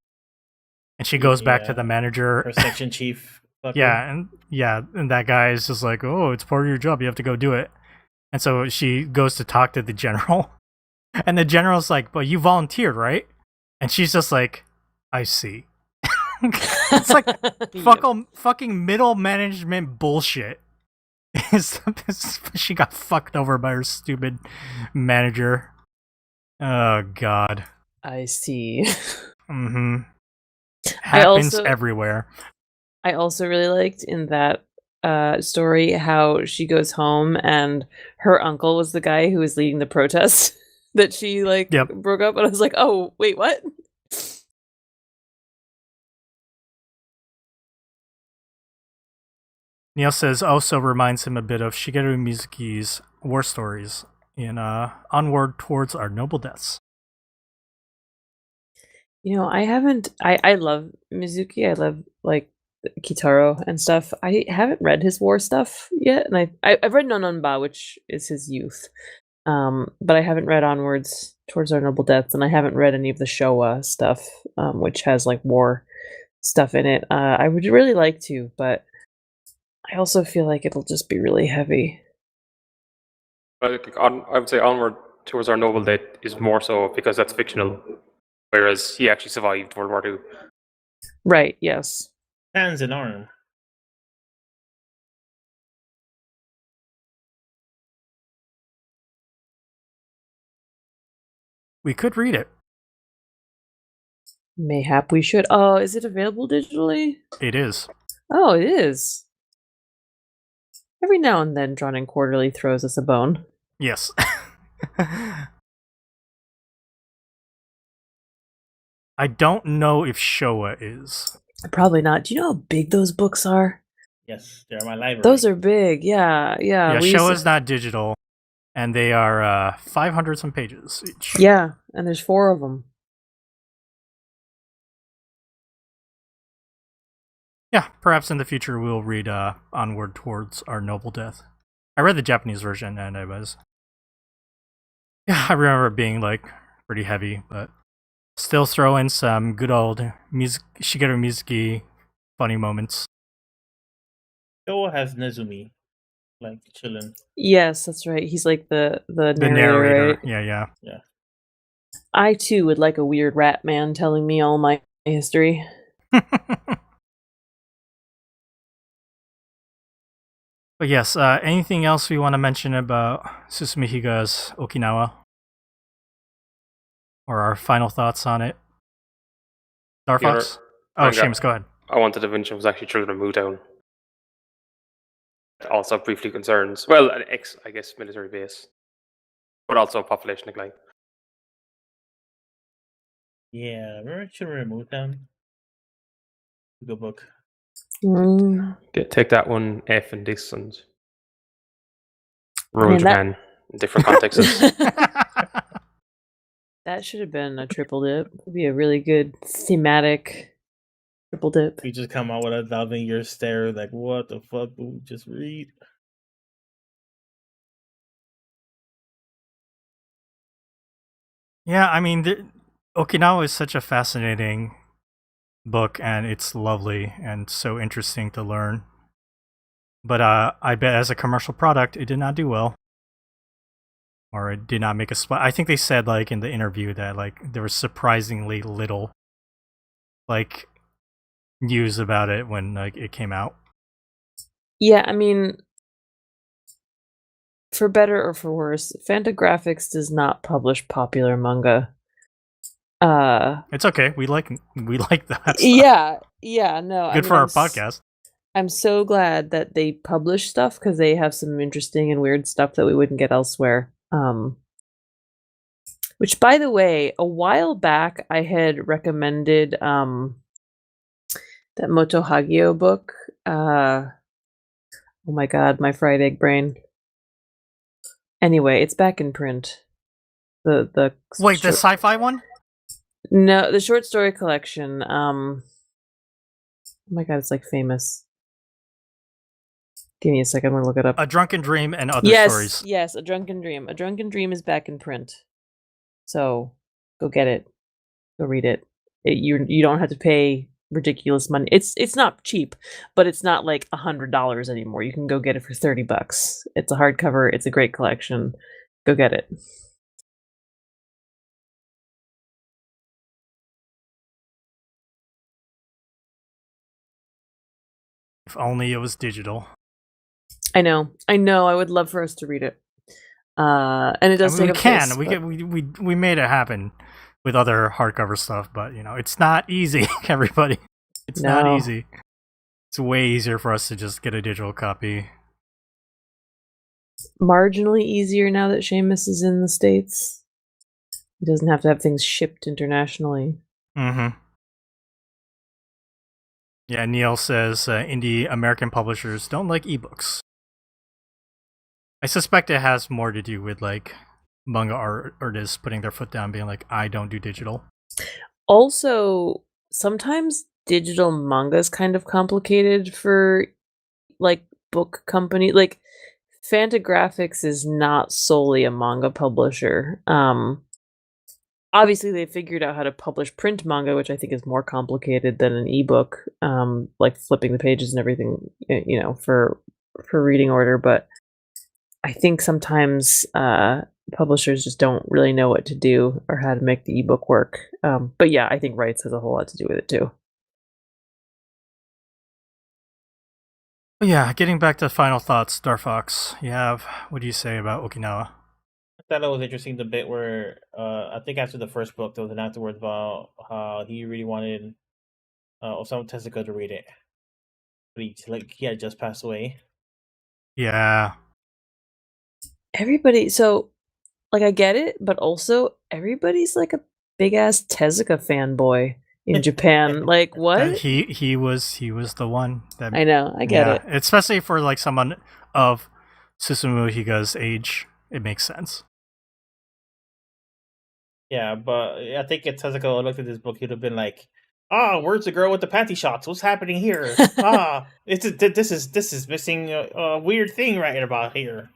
and she goes back to the manager, her section chief. and that guy is just like, oh, it's part of your job, you have to go do it. And so she goes to talk to the general, and the general's like, but you volunteered, right? And she's just like, I see. It's like fucking middle management bullshit. She got fucked over by her stupid manager. Oh god. I see. Mm-hmm. Happens everywhere. I also really liked in that story how she goes home and her uncle was the guy who was leading the protest that she broke up, and I was like, oh wait, what? Neil says also reminds him a bit of Shigeru Mizuki's war stories in Onward Towards Our Noble Deaths. I love Mizuki. I love like Kitaro and stuff. I haven't read his war stuff yet, and I've read Nononba, which is his youth. But I haven't read Onwards Towards Our Noble Deaths, and I haven't read any of the Showa stuff, which has like war stuff in it. I would really like to, but I also feel like it'll just be really heavy. I would say Onward Towards Our Noble Death is more so because that's fictional, whereas he actually survived World War II. Right, yes. Hands and arm. We could read it. Mayhap we should. Oh, is it available digitally? It is. Oh, it is. Every now and then, Drawn and Quarterly throws us a bone. Yes. I don't know if Showa is. Probably not. Do you know how big those books are? Yes, they're my library. Those are big. Yeah. Yeah, we used to- Showa's not digital, and they are 500 some pages each. Yeah, and there's 4 of them. Yeah, perhaps in the future we'll read Onward Towards Our Noble Death. I read the Japanese version, and it was... Yeah, I remember it being, like, pretty heavy, but still throw in some good old Shigeru Mizuki funny moments. Showa has Nezumi, like, chilling. Yes, that's right. He's like the narrator. right? Yeah. I too would like a weird rat man telling me all my history. But yes, anything else we want to mention about Susumu Higa's Okinawa? Or our final thoughts on it? Star The other Fox? Oh, manga Seamus, go ahead. I wanted to mention was actually Children of Mootown. Also briefly concerns, well, an I guess, military base, but also population decline. Yeah, remember Children of Mootown? Good book. Take that one, F and this, and rural Man, that- Japan in different contexts. That should have been a triple dip. It'd be a really good thematic triple dip. We just come out with a 1,000-year stare, like, what the fuck do we just read? Yeah, I mean, Okinawa is such a fascinating book, and it's lovely and so interesting to learn. But I bet as a commercial product, it did not do well. Or it did not make a splash. I think they said, like, in the interview that, like, there was surprisingly little, like, news about it when, like, it came out. Yeah, I mean, for better or for worse, Fantagraphics does not publish popular manga. It's okay. We like that stuff. Yeah, no. Good for our podcast. I'm so glad that they publish stuff because they have some interesting and weird stuff that we wouldn't get elsewhere. Which, by the way, a while back I had recommended that Moto Hagio book. Oh my god, my fried egg brain. Anyway, it's back in print. The Wait, the sci-fi one? No, the short story collection. Oh my god, it's like famous. Give me a second, I'm gonna look it up. A Drunken Dream and Other Stories. Yes, A Drunken Dream. A Drunken Dream is back in print. So go get it. Go read it. You don't have to pay ridiculous money. It's not cheap, but it's not like $100 anymore. You can go get it for $30. It's a hardcover. It's a great collection. Go get it. If only it was digital. I know. I would love for us to read it. And it does take a place, we made it happen with other hardcover stuff, but you know, it's not easy, everybody. It's not easy. It's way easier for us to just get a digital copy. Marginally easier now that Seamus is in the States. He doesn't have to have things shipped internationally. Mm-hmm. Yeah, Neil says indie American publishers don't like ebooks. I suspect it has more to do with, like, manga artists putting their foot down, being like, I don't do digital. Also, sometimes digital manga is kind of complicated for, like, book company. Like, Fantagraphics is not solely a manga publisher. Obviously, they figured out how to publish print manga, which I think is more complicated than an ebook, like flipping the pages and everything, you know, for reading order. But I think sometimes publishers just don't really know what to do or how to make the ebook work. But yeah, I think rights has a whole lot to do with it too. Yeah, getting back to final thoughts, Star Fox. What do you say about Okinawa? I thought it was interesting the bit where I think after the first book there was an afterwards about how he really wanted Osamu Tezuka to read it, but he had just passed away. Yeah. Everybody, so like I get it, but also everybody's like a big ass Tezuka fanboy in Japan. Like what? He was the one that I know, I get it. Especially for like someone of Susumu Higa's age, it makes sense. Yeah, but I think if Tezuka looked at this book, he'd have been like, where's the girl with the panty shots? What's happening here? This is missing a weird thing right about here."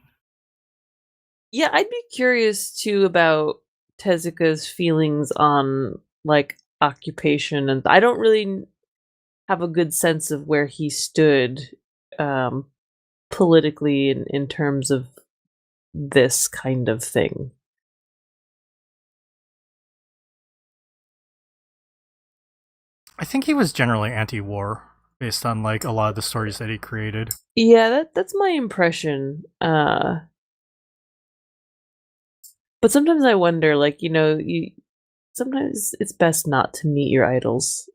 Yeah, I'd be curious too about Tezuka's feelings on like occupation, and I don't really have a good sense of where he stood politically in terms of this kind of thing. I think he was generally anti-war based on like a lot of the stories that he created. Yeah, that's my impression. But sometimes I wonder, like, sometimes it's best not to meet your idols.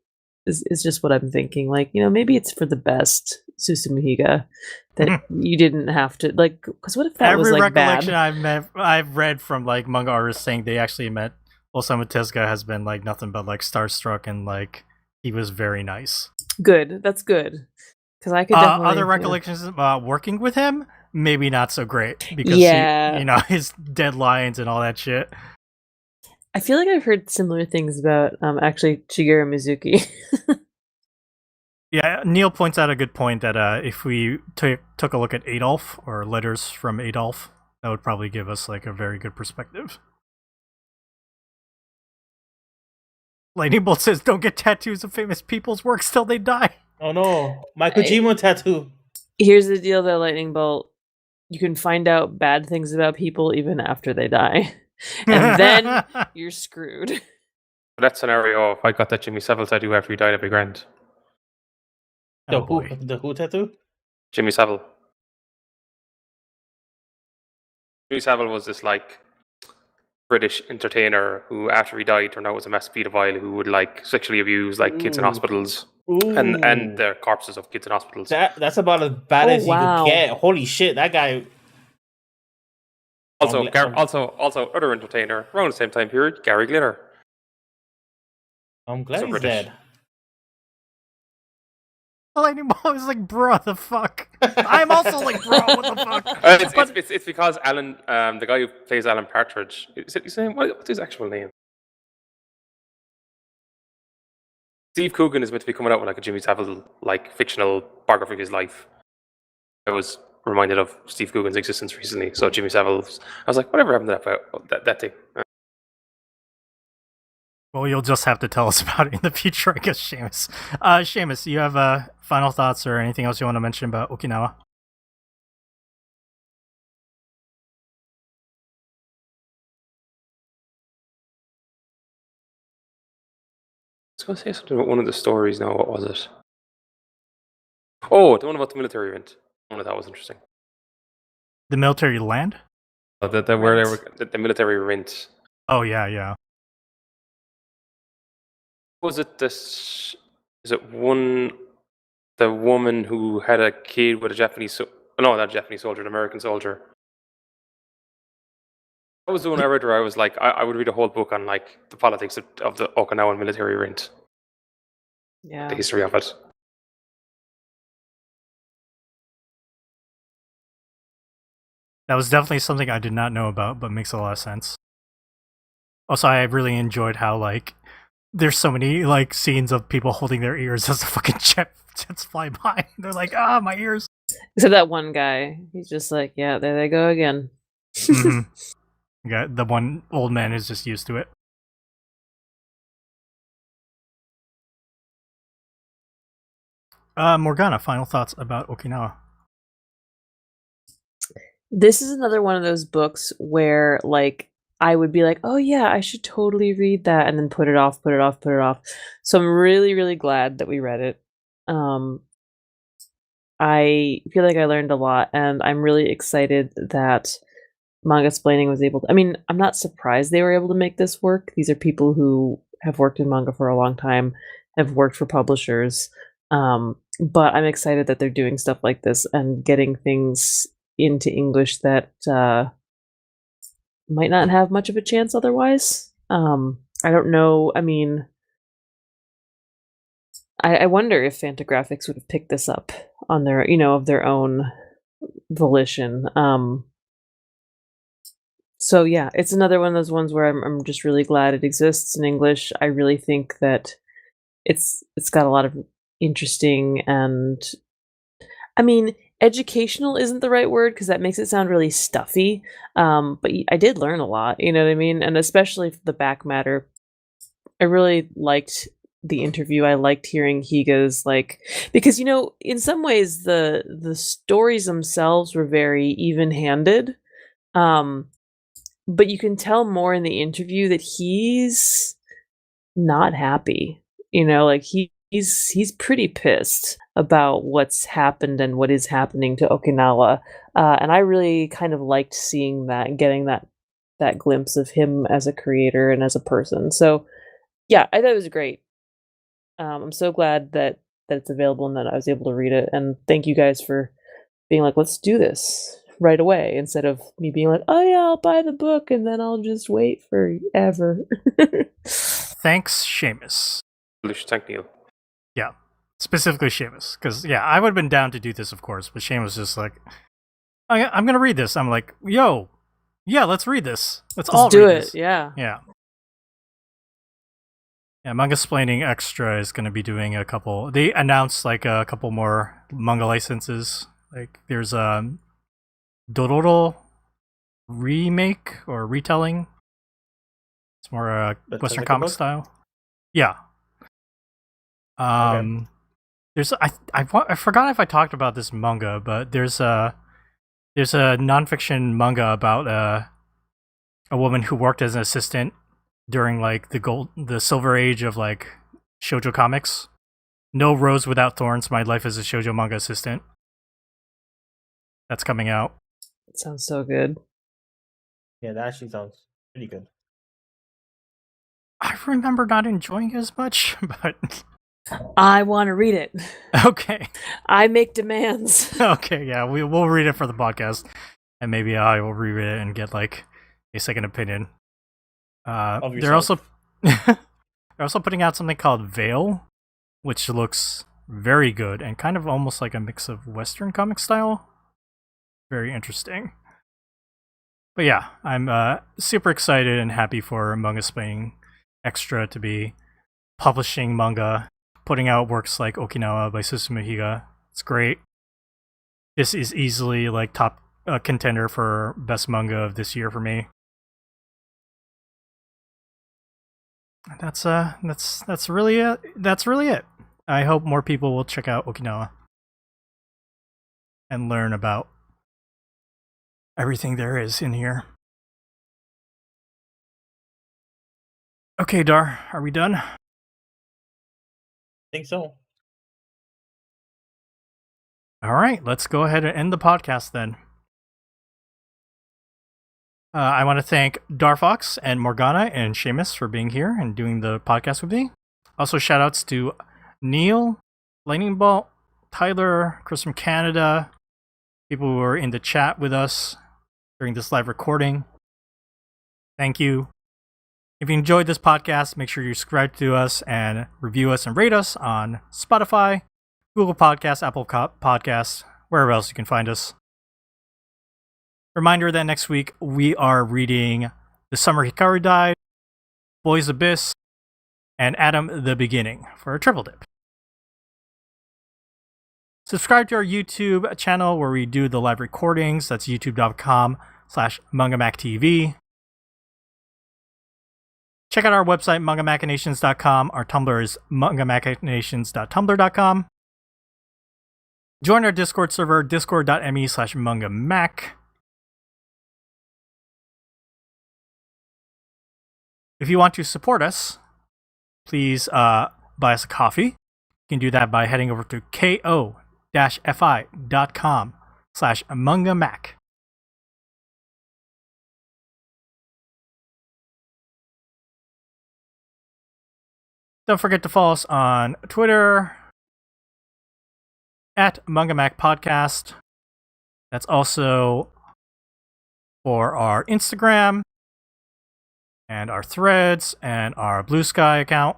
Is just what I'm thinking. Like, maybe it's for the best, Susumu Higa, that you didn't have to like. Because what if that was Every like recollection bad? I've read from like manga artists saying they actually met Osamu Tezuka has been like nothing but like starstruck and like he was very nice. Good, that's good. Because I could definitely other recollections about working with him, maybe not so great because his deadlines and all that shit. I feel like I've heard similar things about actually Shigeru Mizuki. Yeah, Neil points out a good point that if we took a look at Adolf or letters from Adolf, that would probably give us like a very good perspective. Lightning Bolt says, "Don't get tattoos of famous people's works till they die." Oh no, my Kojima tattoo. Here's the deal, though, Lightning Bolt. You can find out bad things about people even after they die, and then you're screwed. For that scenario, if I got that Jimmy Savile tattoo after he died, that'd be grand. The who tattoo? Jimmy Savile. Jimmy Savile was this like British entertainer who, after he died, turned out was a massive pedophile who would like sexually abuse like kids in hospitals and the corpses of kids in hospitals. That's about as bad as you could get. Holy shit, that guy. Also, other entertainer around the same time period, Gary Glitter. I'm glad he's dead. Lightning Bolt is like, bro, the fuck. I'm also like, bro, what the fuck? It's because Alan, the guy who plays Alan Partridge, is it his name? What's his actual name? Steve Coogan is meant to be coming out with like a Jimmy Savile like fictional biography of his life. I was reminded of Steve Coogan's existence recently, so Jimmy Savile. I was like, whatever happened to that thing? Well, you'll just have to tell us about it in the future, I guess, Seamus. Seamus, you have final thoughts or anything else you want to mention about Okinawa? I was going to say something about one of the stories now. What was it? Oh, the one about the military event. One of that was interesting. The military land? Oh, the military rent. Oh, yeah. Was it this? Is it the woman who had a kid with a Japanese? No, not a Japanese soldier, an American soldier. That was the one I read where I was like, I would read a whole book on like the politics of the Okinawan military rent. Yeah. The history of it. That was definitely something I did not know about, but makes a lot of sense. Also, I really enjoyed how like there's so many like scenes of people holding their ears as the fucking jets fly by. They're like, my ears. So that one guy, he's just like, yeah, there they go again. Mm-hmm. Yeah, the one old man is just used to it. Morgana, final thoughts about Okinawa? This is another one of those books where like I would be like, oh yeah, I should totally read that, and then put it off. So I'm really, really glad that we read it. I feel like I learned a lot, and I'm really excited that Manga Splaining was able to. I mean, I'm not surprised they were able to make this work. These are people who have worked in manga for a long time, have worked for publishers. But I'm excited that they're doing stuff like this and getting things into English that might not have much of a chance otherwise. I don't know. I mean, I wonder if Fantagraphics would have picked this up on their, of their own volition. So yeah, it's another one of those ones where I'm just really glad it exists in English. I really think that it's got a lot of interesting and, I mean, educational isn't the right word because that makes it sound really stuffy. But I did learn a lot, you know what I mean? And especially for the back matter, I really liked the interview. I liked hearing Higa's because in some ways the stories themselves were very even-handed. But you can tell more in the interview that he's not happy. He's pretty pissed about what's happened and what is happening to Okinawa. And I really kind of liked seeing that, getting that glimpse of him as a creator and as a person. So yeah, I thought it was great. I'm so glad that it's available and that I was able to read it. And thank you guys for being like, let's do this right away, instead of me being like, oh yeah, I'll buy the book and then I'll just wait forever. Thanks, Seamus. We should thank Neil. Yeah, specifically Seamus, because I would have been down to do this, of course, but Seamus was just like, I'm gonna read this. I'm like, yo, yeah, let's read this. Let's all do read it. this. Yeah. Yeah, Manga Splaining Extra is going to be doing a couple. They announced like a couple more manga licenses. Like there's a Dororo remake or retelling. It's more The Western tentacle comic book? style. Yeah. Okay. There's I forgot if I talked about this manga, but there's a nonfiction manga about a woman who worked as an assistant during like the silver age of like shoujo comics. No Rose Without Thorns, My Life as a Shoujo Manga Assistant. That's coming out. It sounds so good. Yeah, that actually sounds pretty good. I remember not enjoying it as much, but I want to read it. okay. I make demands. Okay, yeah, we'll read it for the podcast, and maybe I will reread it and get like a second opinion. Of They're also yourself. they're also putting out something called Veil, which looks very good and kind of almost like a mix of Western comic style. Very interesting. But yeah, I'm super excited and happy for Manga Splaining Extra to be publishing manga, putting out works like Okinawa by Susumu Higa. It's great. This is easily like top contender for best manga of this year for me. That's really it. That's really it. I hope more people will check out Okinawa and learn about everything there is in here. Okay, Dar, are we done? I think so. All right, let's go ahead and end the podcast then. I want to thank Darfox and Morgana and Seamus for being here and doing the podcast with me. Also, shout outs to Neil, Lightning Bolt, Tyler, Chris from Canada, people who were in the chat with us during this live recording. Thank you. If you enjoyed this podcast, make sure you subscribe to us and review us and rate us on Spotify, Google Podcasts, Apple Podcasts, wherever else you can find us. Reminder that next week we are reading The Summer Hikaru Died, Boys Abyss, and Adam the Beginning for a triple dip. Subscribe to our YouTube channel where we do the live recordings. That's youtube.com/mangamactv. Check out our website, mangamachinations.com. Our Tumblr is mangamachinations.tumblr.com. Join our Discord server, discord.me/mangamac. If you want to support us, please buy us a coffee. You can do that by heading over to ko bit.ly/mangamac. Don't forget to follow us on Twitter at Mangamac Podcast. That's also for our Instagram and our Threads and our Blue Sky account.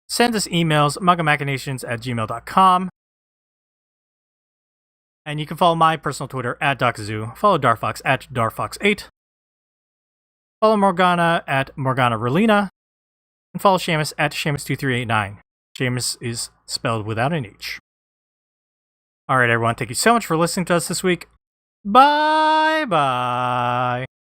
Send us emails, mangamachinations@gmail.com. And you can follow my personal Twitter at DocZoo. Follow Darfox at Darfox8. Follow Morgana at Morgana Relina. And follow Seamus at Seamus2389. Seamus is spelled without an H. Alright, everyone. Thank you so much for listening to us this week. Bye-bye.